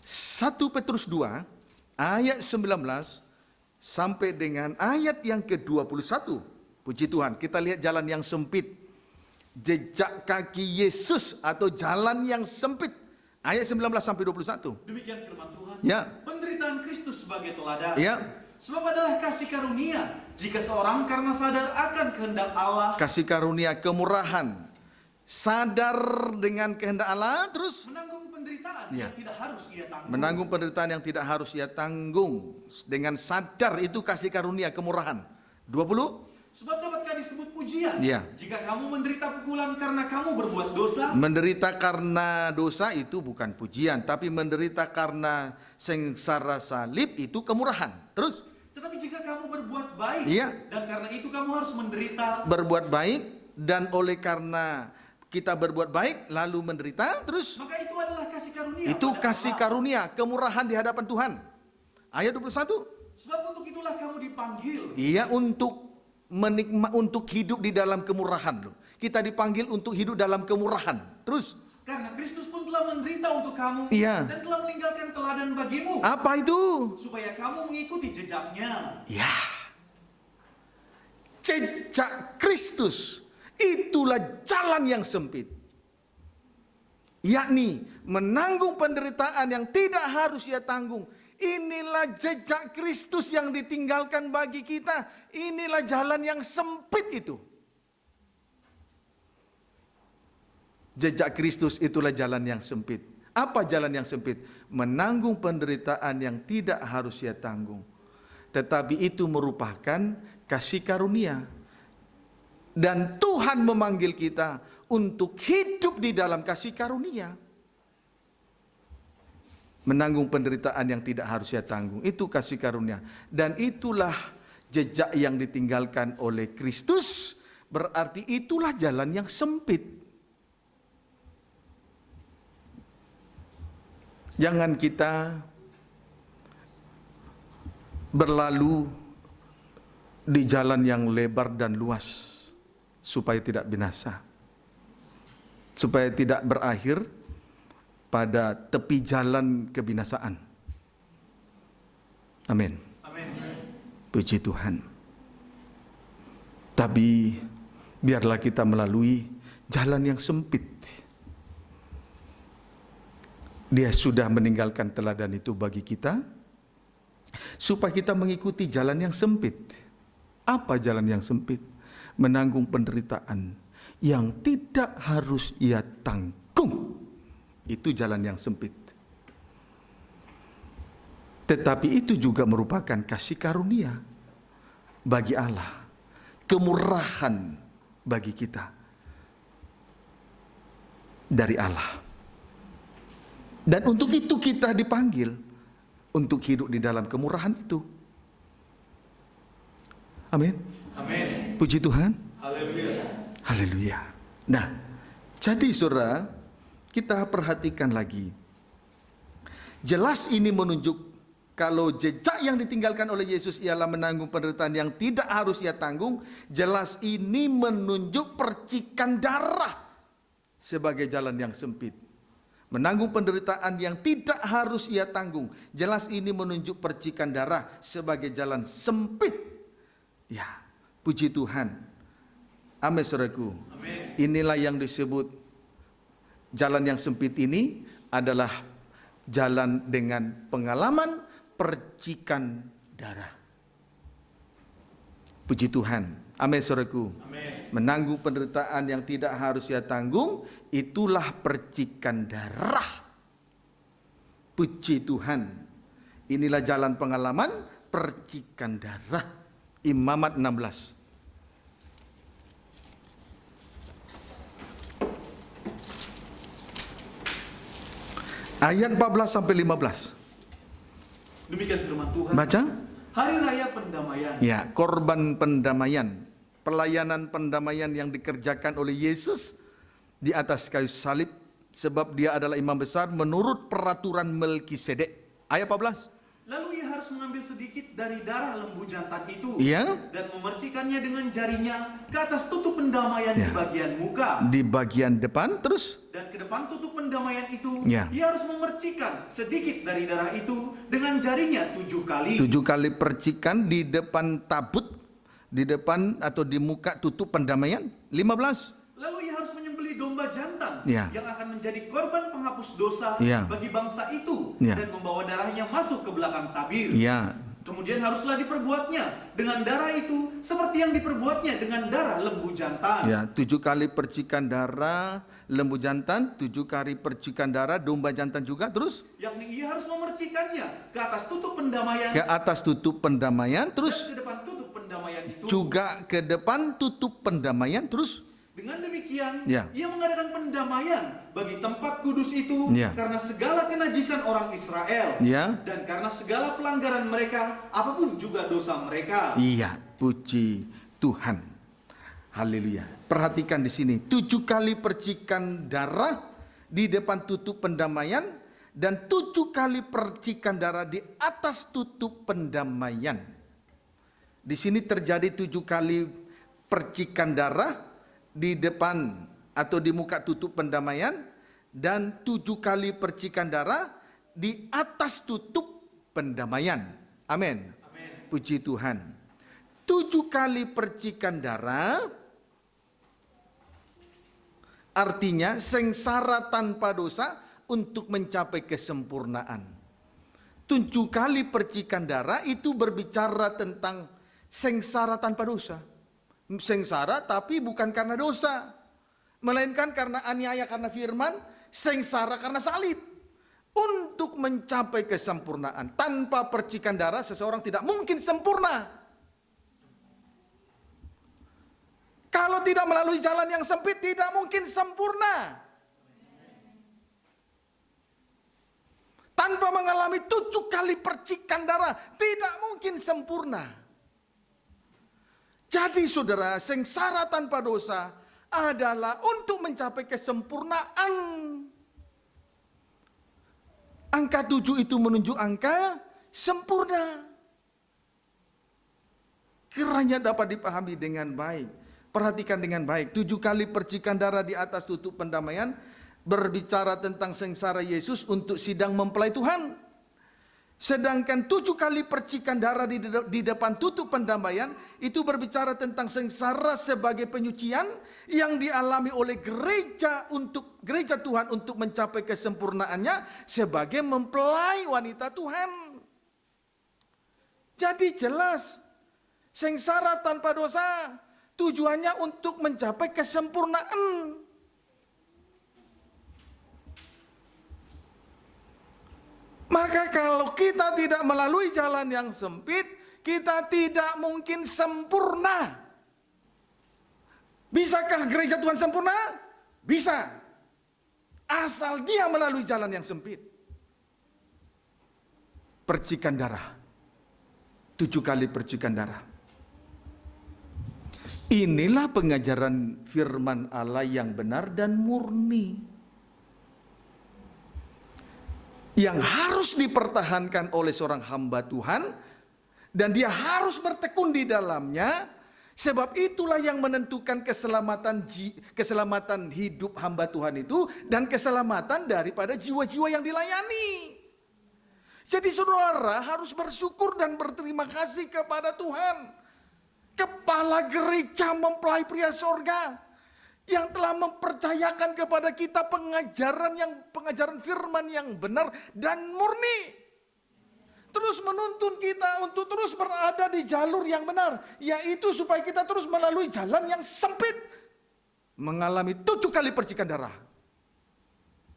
1 Petrus 2 ayat 19 sampai dengan ayat yang ke-21. Puji Tuhan. Kita lihat jalan yang sempit. Jejak kaki Yesus atau jalan yang sempit. Ayat 19 sampai 21. Demikian firman Tuhan. Ya. Penderitaan Kristus sebagai teladan. Ya. Sebab adalah kasih karunia jika seorang karena sadar akan kehendak Allah. Kasih karunia kemurahan. sadar dengan kehendak Allah, terus menanggung penderitaan Ya. yang tidak harus ia tanggung. menanggung penderitaan yang tidak harus ia tanggung. Dengan sadar, itu kasih karunia, kemurahan. 20. Sebab dapatkah disebut pujian Ya. jika kamu menderita pukulan karena kamu berbuat dosa? Menderita karena dosa itu bukan pujian, tapi menderita karena sengsara salib itu kemurahan. Terus Tetapi jika kamu berbuat baik Iya. dan karena itu kamu harus menderita, berbuat baik, dan oleh karena kita berbuat baik lalu menderita, terus maka itu adalah kasih karunia. itu pada kasih Allah. karunia, kemurahan di hadapan Tuhan. Ayat 21. Sebab untuk itulah kamu dipanggil. Iya, untuk hidup di dalam kemurahan loh. Kita dipanggil untuk hidup dalam kemurahan. Terus Karena Kristus pun telah menderita untuk kamu Iya. dan telah meninggalkan teladan bagimu apa itu? supaya kamu mengikuti jejaknya. Ya, jejak Kristus itulah jalan yang sempit, yakni menanggung penderitaan yang tidak harus ia tanggung. Inilah jejak Kristus yang ditinggalkan bagi kita. Inilah jalan yang sempit itu. Jejak Kristus itulah jalan yang sempit. Apa jalan yang sempit? Menanggung penderitaan yang tidak harus ia tanggung. Tetapi itu merupakan kasih karunia. Dan Tuhan memanggil kita untuk hidup di dalam kasih karunia. Menanggung penderitaan yang tidak harus ia tanggung. Itu kasih karunia. Dan itulah jejak yang ditinggalkan oleh Kristus. Berarti itulah jalan yang sempit. Jangan kita berlalu di jalan yang lebar dan luas supaya tidak binasa. Supaya tidak berakhir pada tepi jalan kebinasaan. Amin. Amin. Puji Tuhan. Tapi biarlah kita melalui jalan yang sempit. Dia sudah meninggalkan teladan itu bagi kita, supaya kita mengikuti jalan yang sempit. Apa jalan yang sempit? Menanggung penderitaan yang tidak harus ia tanggung. Itu jalan yang sempit. Tetapi itu juga merupakan kasih karunia bagi Allah, kemurahan bagi kita dari Allah. Dan untuk itu kita dipanggil untuk hidup di dalam kemurahan itu. Amin. Amin. Puji Tuhan. Haleluya. Haleluya. Nah, jadi saudara, kita perhatikan lagi. Jelas ini menunjuk kalau jejak yang ditinggalkan oleh Yesus ialah menanggung penderitaan yang tidak harus ia tanggung. Jelas ini menunjuk percikan darah sebagai jalan yang sempit. Menanggung penderitaan yang tidak harus ia tanggung. Jelas ini menunjuk percikan darah sebagai jalan sempit. Ya, puji Tuhan. Amin, saudaraku. Amin. Inilah yang disebut jalan yang sempit ini adalah jalan dengan pengalaman percikan darah. Puji Tuhan. Amin, saudaraku. Amin. Menanggung penderitaan yang tidak harus ia tanggung, itulah percikan darah. Puji Tuhan. Inilah jalan pengalaman percikan darah. Imamat 16. Ayat 14 sampai 15. Demikian firman Tuhan. Baca. Hari Raya Pendamaian. Ya, korban pendamaian. Pelayanan pendamaian yang dikerjakan oleh Yesus di atas kayu salib, sebab dia adalah imam besar menurut peraturan Melkisedek. Ayat 14. Lalu ia harus mengambil sedikit dari darah lembu jantan itu Iya. dan memercikannya dengan jarinya ke atas tutup pendamaian Ya. di bagian muka. Di bagian depan terus. Dan ke depan tutup pendamaian itu, Ya. ia harus memercikan sedikit dari darah itu dengan jarinya 7 kali. 7 kali percikan di depan tabut, di depan atau di muka tutup pendamaian. 15. Lalu ia harus menyembelih domba jantan Ya. yang akan menjadi korban penghapus dosa Ya. bagi bangsa itu Ya. dan membawa darahnya masuk ke belakang tabir. Ya, Kemudian haruslah diperbuatnya dengan darah itu seperti yang diperbuatnya dengan darah lembu jantan. Ya, 7 kali percikan darah lembu jantan, 7 kali percikan darah domba jantan juga. Terus Yakni ia harus memercikannya ke atas tutup pendamaian. ke atas tutup pendamaian. Terus Dan ke depan tutup pendamaian itu. juga ke depan tutup pendamaian. Terus Dengan demikian, Ya. ia mengadakan pendamaian bagi tempat kudus itu Ya. karena segala kenajisan orang Israel Ya. dan karena segala pelanggaran mereka, apapun juga dosa mereka. iya, puji Tuhan. Haleluya. Perhatikan di sini, 7 kali percikan darah di depan tutup pendamaian dan 7 kali percikan darah di atas tutup pendamaian. Di sini terjadi 7 kali percikan darah di depan atau di muka tutup pendamaian dan 7 kali percikan darah di atas tutup pendamaian. Amin. Puji Tuhan. 7 kali percikan darah artinya sengsara tanpa dosa untuk mencapai kesempurnaan. 7 kali percikan darah itu berbicara tentang sengsara tanpa dosa. Sengsara tapi bukan karena dosa, melainkan karena aniaya karena firman, sengsara karena salib. Untuk mencapai kesempurnaan. Tanpa percikan darah seseorang tidak mungkin sempurna. Kalau tidak melalui jalan yang sempit tidak mungkin sempurna. Tanpa mengalami 7 kali percikan darah tidak mungkin sempurna. Jadi saudara, sengsara tanpa dosa adalah untuk mencapai kesempurnaan. Angka 7 itu menunjuk angka sempurna. Kiranya dapat dipahami dengan baik. Perhatikan dengan baik. 7 kali percikan darah di atas tutup pendamaian berbicara tentang sengsara Yesus untuk sidang mempelai Tuhan. Sedangkan 7 kali percikan darah di depan tutup pendamaian itu berbicara tentang sengsara sebagai penyucian yang dialami oleh gereja Tuhan untuk mencapai kesempurnaannya sebagai mempelai wanita Tuhan. Jadi jelas sengsara tanpa dosa tujuannya untuk mencapai kesempurnaan. Maka kalau kita tidak melalui jalan yang sempit, kita tidak mungkin sempurna. Bisakah gereja Tuhan sempurna? Bisa. Asal dia melalui jalan yang sempit. Percikan darah. 7 kali percikan darah. Inilah pengajaran firman Allah yang benar dan murni. Yang harus dipertahankan oleh seorang hamba Tuhan dan dia harus bertekun di dalamnya, sebab itulah yang menentukan keselamatan hidup hamba Tuhan itu dan keselamatan daripada jiwa-jiwa yang dilayani. Jadi saudara harus bersyukur dan berterima kasih kepada Tuhan, Kepala Gereja Mempelai Pria Sorga, yang telah mempercayakan kepada kita pengajaran firman yang benar dan murni. Terus menuntun kita untuk terus berada di jalur yang benar, yaitu supaya kita terus melalui jalan yang sempit, mengalami 7 kali percikan darah,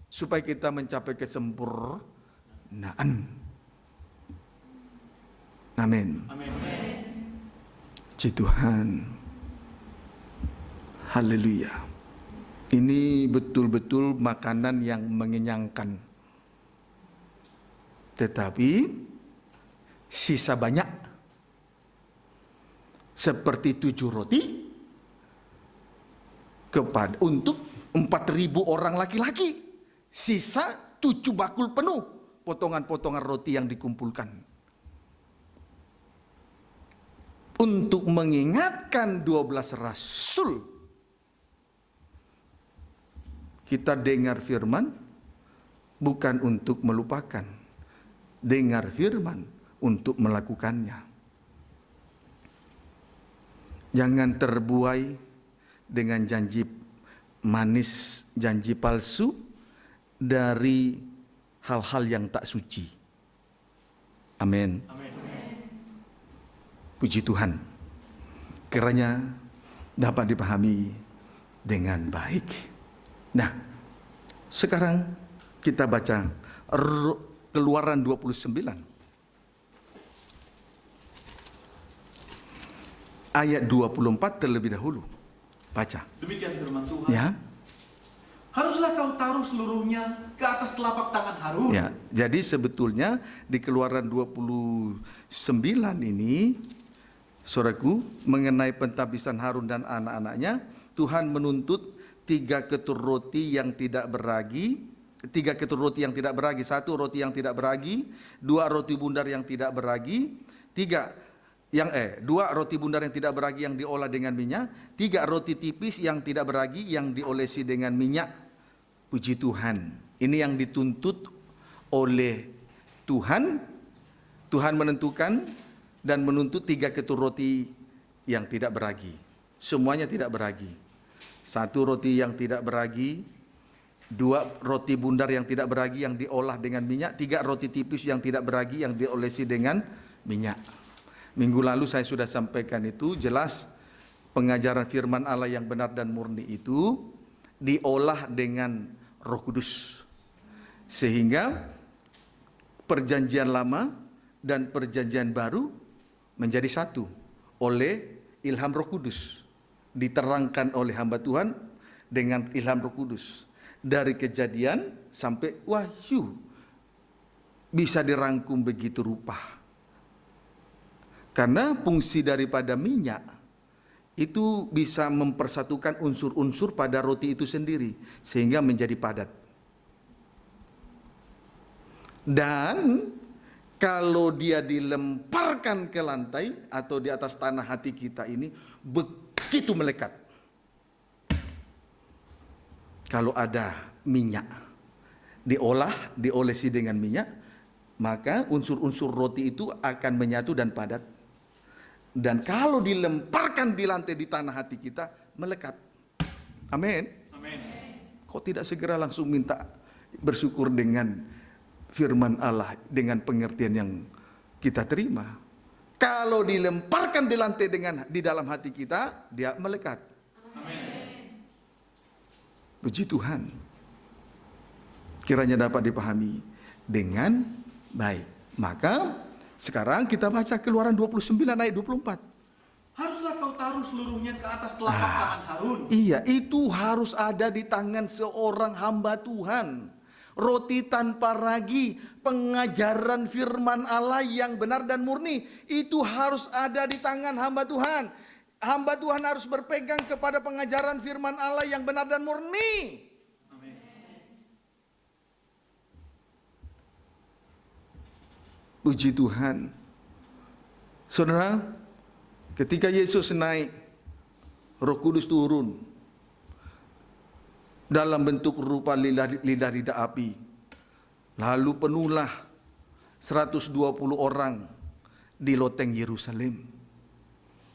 supaya kita mencapai kesempurnaan. Amin. Puji Tuhan. Haleluya. Ini betul-betul makanan yang mengenyangkan. Tetapi sisa banyak. Seperti 7 roti untuk 4.000 orang laki-laki. Sisa 7 bakul penuh potongan-potongan roti yang dikumpulkan. Untuk mengingatkan 12 rasul. Kita dengar firman bukan untuk melupakan. Dengar firman untuk melakukannya. Jangan terbuai dengan janji manis, janji palsu dari hal-hal yang tak suci. Amin. Puji Tuhan, kiranya dapat dipahami dengan baik. Nah, sekarang kita baca Keluaran 29 ayat 24 terlebih dahulu. Baca. Demikian firman Tuhan. Ya. Haruslah kau taruh seluruhnya ke atas telapak tangan Harun. Ya, jadi sebetulnya di Keluaran 29 ini, saudaraku, mengenai pentabisan Harun dan anak-anaknya, Tuhan menuntut 3 ketur roti yang tidak beragi, 3 ketur roti yang tidak beragi, 1 roti yang tidak beragi, 2 roti bundar yang tidak beragi, 2 roti bundar yang tidak beragi yang diolah dengan minyak, 3 roti tipis yang tidak beragi yang diolesi dengan minyak. Puji Tuhan, ini yang dituntut oleh Tuhan. Tuhan menentukan dan menuntut 3 ketur roti yang tidak beragi. Semuanya tidak beragi. 1 roti yang tidak beragi, 2 roti bundar yang tidak beragi yang diolah dengan minyak, 3 roti tipis yang tidak beragi yang diolesi dengan minyak. Minggu lalu saya sudah sampaikan itu, jelas pengajaran firman Allah yang benar dan murni itu diolah dengan Roh Kudus, sehingga perjanjian lama dan perjanjian baru menjadi satu oleh ilham Roh Kudus, diterangkan oleh hamba Tuhan dengan ilham Roh Kudus. Dari Kejadian sampai Wahyu bisa dirangkum begitu rupa. Karena fungsi daripada minyak itu bisa mempersatukan unsur-unsur pada roti itu sendiri sehingga menjadi padat. Dan kalau dia dilemparkan ke lantai atau di atas tanah hati kita ini begitu melekat. Kalau ada minyak diolah, diolesi dengan minyak, maka unsur-unsur roti itu akan menyatu dan padat. Dan kalau dilemparkan di lantai di tanah hati kita, melekat. Amin. Amin. Kok tidak segera langsung minta bersyukur dengan firman Allah, dengan pengertian yang kita terima. Kalau dilemparkan di lantai di dalam hati kita, dia melekat. Amin. Puji Tuhan. Kiranya dapat dipahami dengan baik. Maka sekarang kita baca Keluaran 29 ayat 24. Haruslah kau taruh seluruhnya ke atas telapak tangan Harun. Iya, itu harus ada di tangan seorang hamba Tuhan. Roti tanpa ragi, pengajaran firman Allah yang benar dan murni, itu harus ada di tangan hamba Tuhan. Hamba Tuhan harus berpegang kepada pengajaran firman Allah yang benar dan murni. Amin. Puji Tuhan. Saudara, ketika Yesus naik, Roh Kudus turun dalam bentuk rupa lidah api. Lalu penuhlah 120 orang di loteng Yerusalem.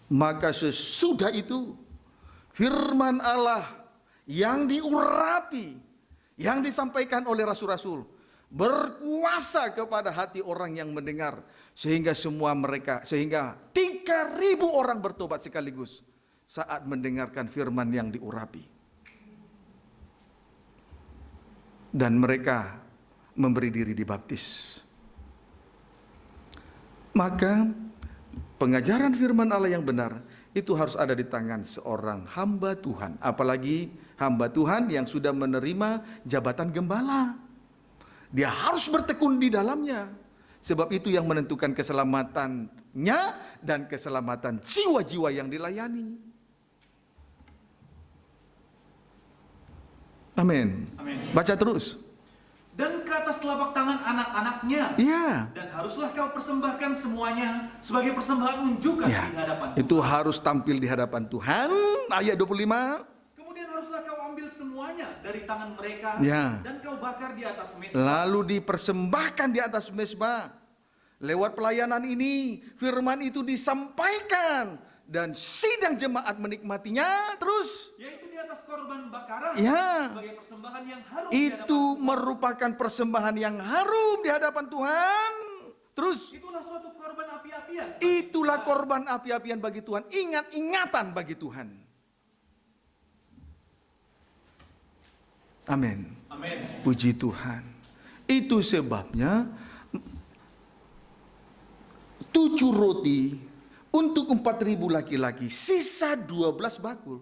Maka sesudah itu firman Allah yang diurapi, yang disampaikan oleh rasul-rasul, berkuasa kepada hati orang yang mendengar, sehingga 3.000 orang bertobat sekaligus saat mendengarkan firman yang diurapi. Dan mereka memberi diri dibaptis. Maka pengajaran firman Allah yang benar itu harus ada di tangan seorang hamba Tuhan, apalagi hamba Tuhan yang sudah menerima jabatan gembala. Dia harus bertekun di dalamnya. Sebab itu yang menentukan keselamatannya dan keselamatan jiwa-jiwa yang dilayani. Amin. Amin. Baca terus. Dan ke atas telapak tangan anak-anaknya. Iya. Dan haruslah kau persembahkan semuanya sebagai persembahan unjukan Ya, di hadapan Tuhan. itu harus tampil di hadapan Tuhan. Ayat 25. Haruslah kau ambil semuanya dari tangan mereka, Ya. dan kau bakar di atas mezbah. Lalu dipersembahkan di atas mezbah. Lewat pelayanan ini, firman itu disampaikan dan sidang jemaat menikmatinya terus. Yaitu di atas korban bakaran, Ya. sebagai persembahan yang harum di Itu hadapan Tuhan. merupakan persembahan yang harum di hadapan Tuhan. Terus itulah suatu korban api-apian. itulah korban api-apian bagi Tuhan. Ingat-ingatan bagi Tuhan. Amin. Amin. Puji Tuhan. Itu sebabnya 7 roti untuk 4.000 laki-laki, sisa 12 bakul.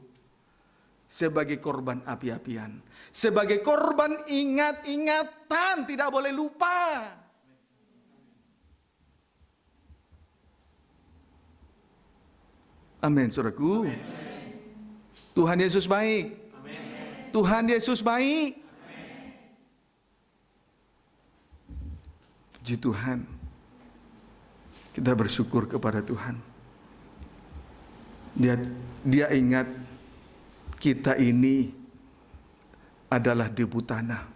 Sebagai korban api-apian. Sebagai korban ingat-ingatan, tidak boleh lupa. Amin, saudaraku. Tuhan Yesus baik. Tuhan Yesus baik. Puji Tuhan. Kita bersyukur kepada Tuhan. Dia ingat kita ini adalah debu tanah.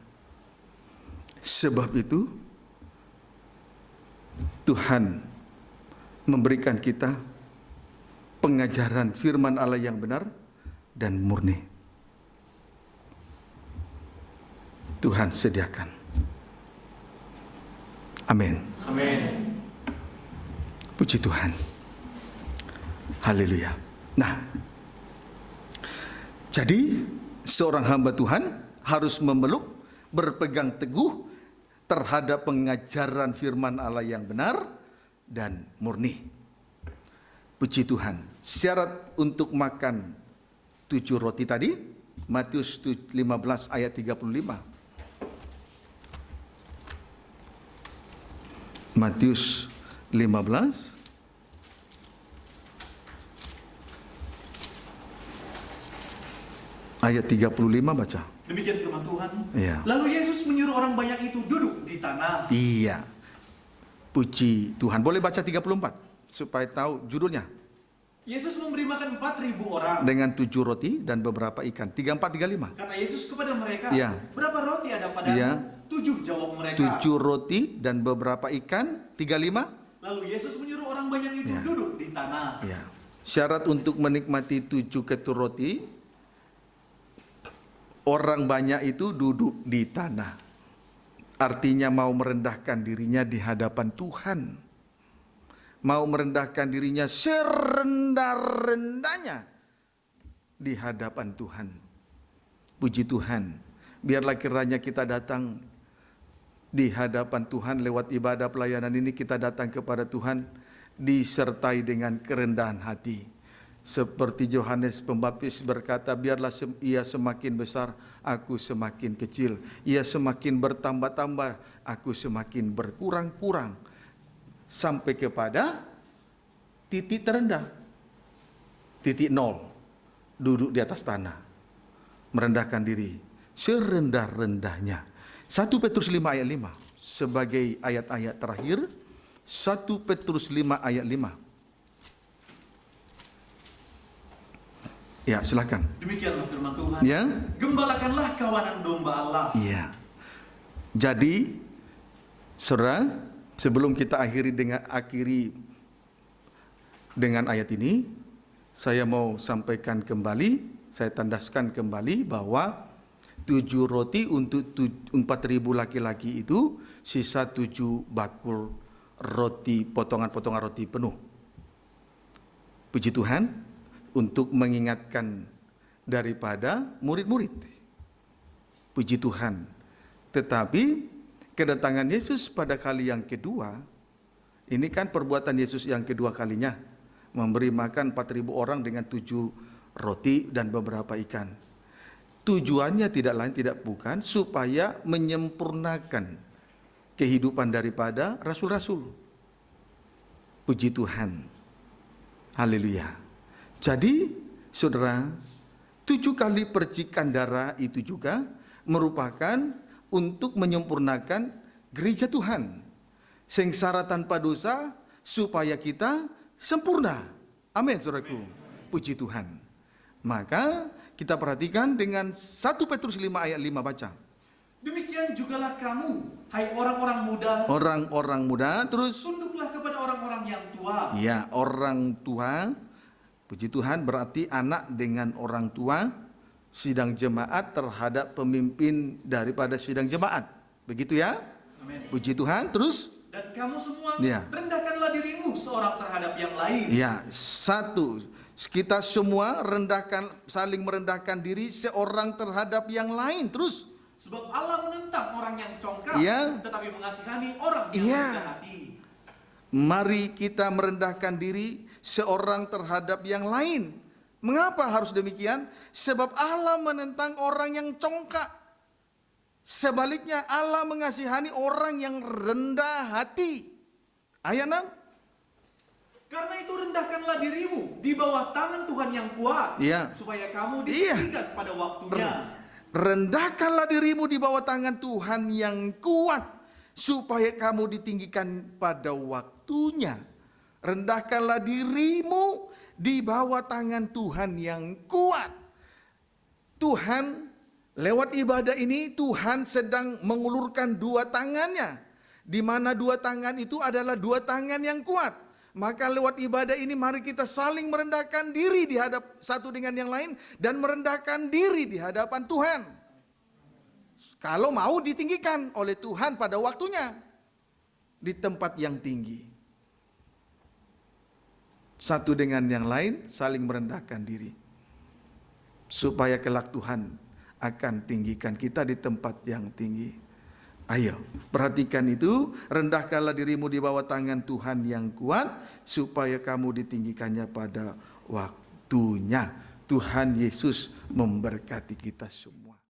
Sebab itu Tuhan memberikan kita pengajaran firman Allah yang benar dan murni. Tuhan sediakan. Amin. Amin. Puji Tuhan. Haleluya. Nah, jadi seorang hamba Tuhan harus memeluk, berpegang teguh terhadap pengajaran firman Allah yang benar dan murni. Puji Tuhan. Syarat untuk makan 7 roti tadi, Matius 15 ayat 35. Matius 15 ayat 35 baca. Demikian firman Tuhan. Iya. Lalu Yesus menyuruh orang banyak itu duduk di tanah. Iya. Puji Tuhan. Boleh baca 34 supaya tahu judulnya. Yesus memberi makan 4.000 orang. Dengan 7 roti dan beberapa ikan. 34, 35. Kata Yesus kepada mereka, Iya. berapa roti ada padamu? Iya. 7, jawab mereka. 7 roti dan beberapa ikan. 35. Lalu Yesus menyuruh orang banyak itu Iya. duduk di tanah. Ya. Syarat untuk menikmati 7 ketur roti, orang banyak itu duduk di tanah. Artinya mau merendahkan dirinya di hadapan Tuhan. Mau merendahkan dirinya serendah-rendahnya di hadapan Tuhan. Puji Tuhan. Biarlah kiranya kita datang di hadapan Tuhan lewat ibadah pelayanan ini, kita datang kepada Tuhan disertai dengan kerendahan hati. Seperti Yohanes Pembaptis berkata, biarlah ia semakin besar, aku semakin kecil. Ia semakin bertambah-tambah, aku semakin berkurang-kurang. Sampai kepada titik terendah. Titik 0. Duduk di atas tanah. Merendahkan diri. Serendah-rendahnya. 1 Petrus 5 ayat 5. Sebagai ayat-ayat terakhir. 1 Petrus 5 ayat 5. Ya, silakan. Demikianlah firman Tuhan. Ya. Gembalakanlah kawanan domba Allah. Iya. Jadi, saudara, sebelum kita akhiri dengan ayat ini, saya mau sampaikan kembali, saya tandaskan kembali bahwa 7 roti untuk 4.000 laki-laki itu, sisa 7 bakul roti, potongan-potongan roti penuh. Puji Tuhan, untuk mengingatkan daripada murid-murid. Puji Tuhan. Tetapi kedatangan Yesus pada kali yang kedua, ini kan perbuatan Yesus yang kedua kalinya, memberi makan 4.000 orang dengan 7 roti dan beberapa ikan. Tujuannya tidak lain tidak bukan supaya menyempurnakan kehidupan daripada rasul-rasul. Puji Tuhan. Haleluya. Jadi, saudara, 7 kali percikan darah itu juga merupakan untuk menyempurnakan gereja Tuhan. Sengsara tanpa dosa supaya kita sempurna. Amin, saudaraku. Puji Tuhan. Maka kita perhatikan dengan 1 Petrus 5 ayat 5 baca. Demikian jugalah kamu, hai orang-orang muda. Orang-orang muda, terus. Tunduklah kepada orang-orang yang tua. Ya, orang tua. Puji Tuhan, berarti anak dengan orang tua, sidang jemaat terhadap pemimpin daripada sidang jemaat. Begitu ya? Amin. Puji Tuhan. Terus Dan kamu semua Ya. rendahkanlah dirimu seorang terhadap yang lain. Ya, satu, kita semua saling merendahkan diri seorang terhadap yang lain. Terus, Sebab Allah menentang orang yang congkak, Ya. tetapi mengasihani orang yang Ya. rendah hati. mari kita merendahkan diri seorang terhadap yang lain. Mengapa harus demikian? Sebab Allah menentang orang yang congkak. Sebaliknya Allah mengasihani orang yang rendah hati. Ayat 6. Karena itu rendahkanlah dirimu di bawah tangan Tuhan yang kuat, Ya. supaya kamu Iya. ditinggikan pada waktunya. Rendahkanlah dirimu di bawah tangan Tuhan yang kuat, supaya kamu ditinggikan pada waktunya. Rendahkanlah dirimu di bawah tangan Tuhan yang kuat. Tuhan, lewat ibadah ini Tuhan sedang mengulurkan dua tangannya, di mana dua tangan itu adalah dua tangan yang kuat. Maka lewat ibadah ini mari kita saling merendahkan diri di hadap satu dengan yang lain, dan merendahkan diri di hadapan Tuhan. Kalau mau ditinggikan oleh Tuhan pada waktunya, di tempat yang tinggi. Satu dengan yang lain saling merendahkan diri, supaya kelak Tuhan akan tinggikan kita di tempat yang tinggi. Ayo, perhatikan itu. Rendahkanlah dirimu di bawah tangan Tuhan yang kuat, supaya kamu ditinggikannya pada waktunya. Tuhan Yesus memberkati kita semua.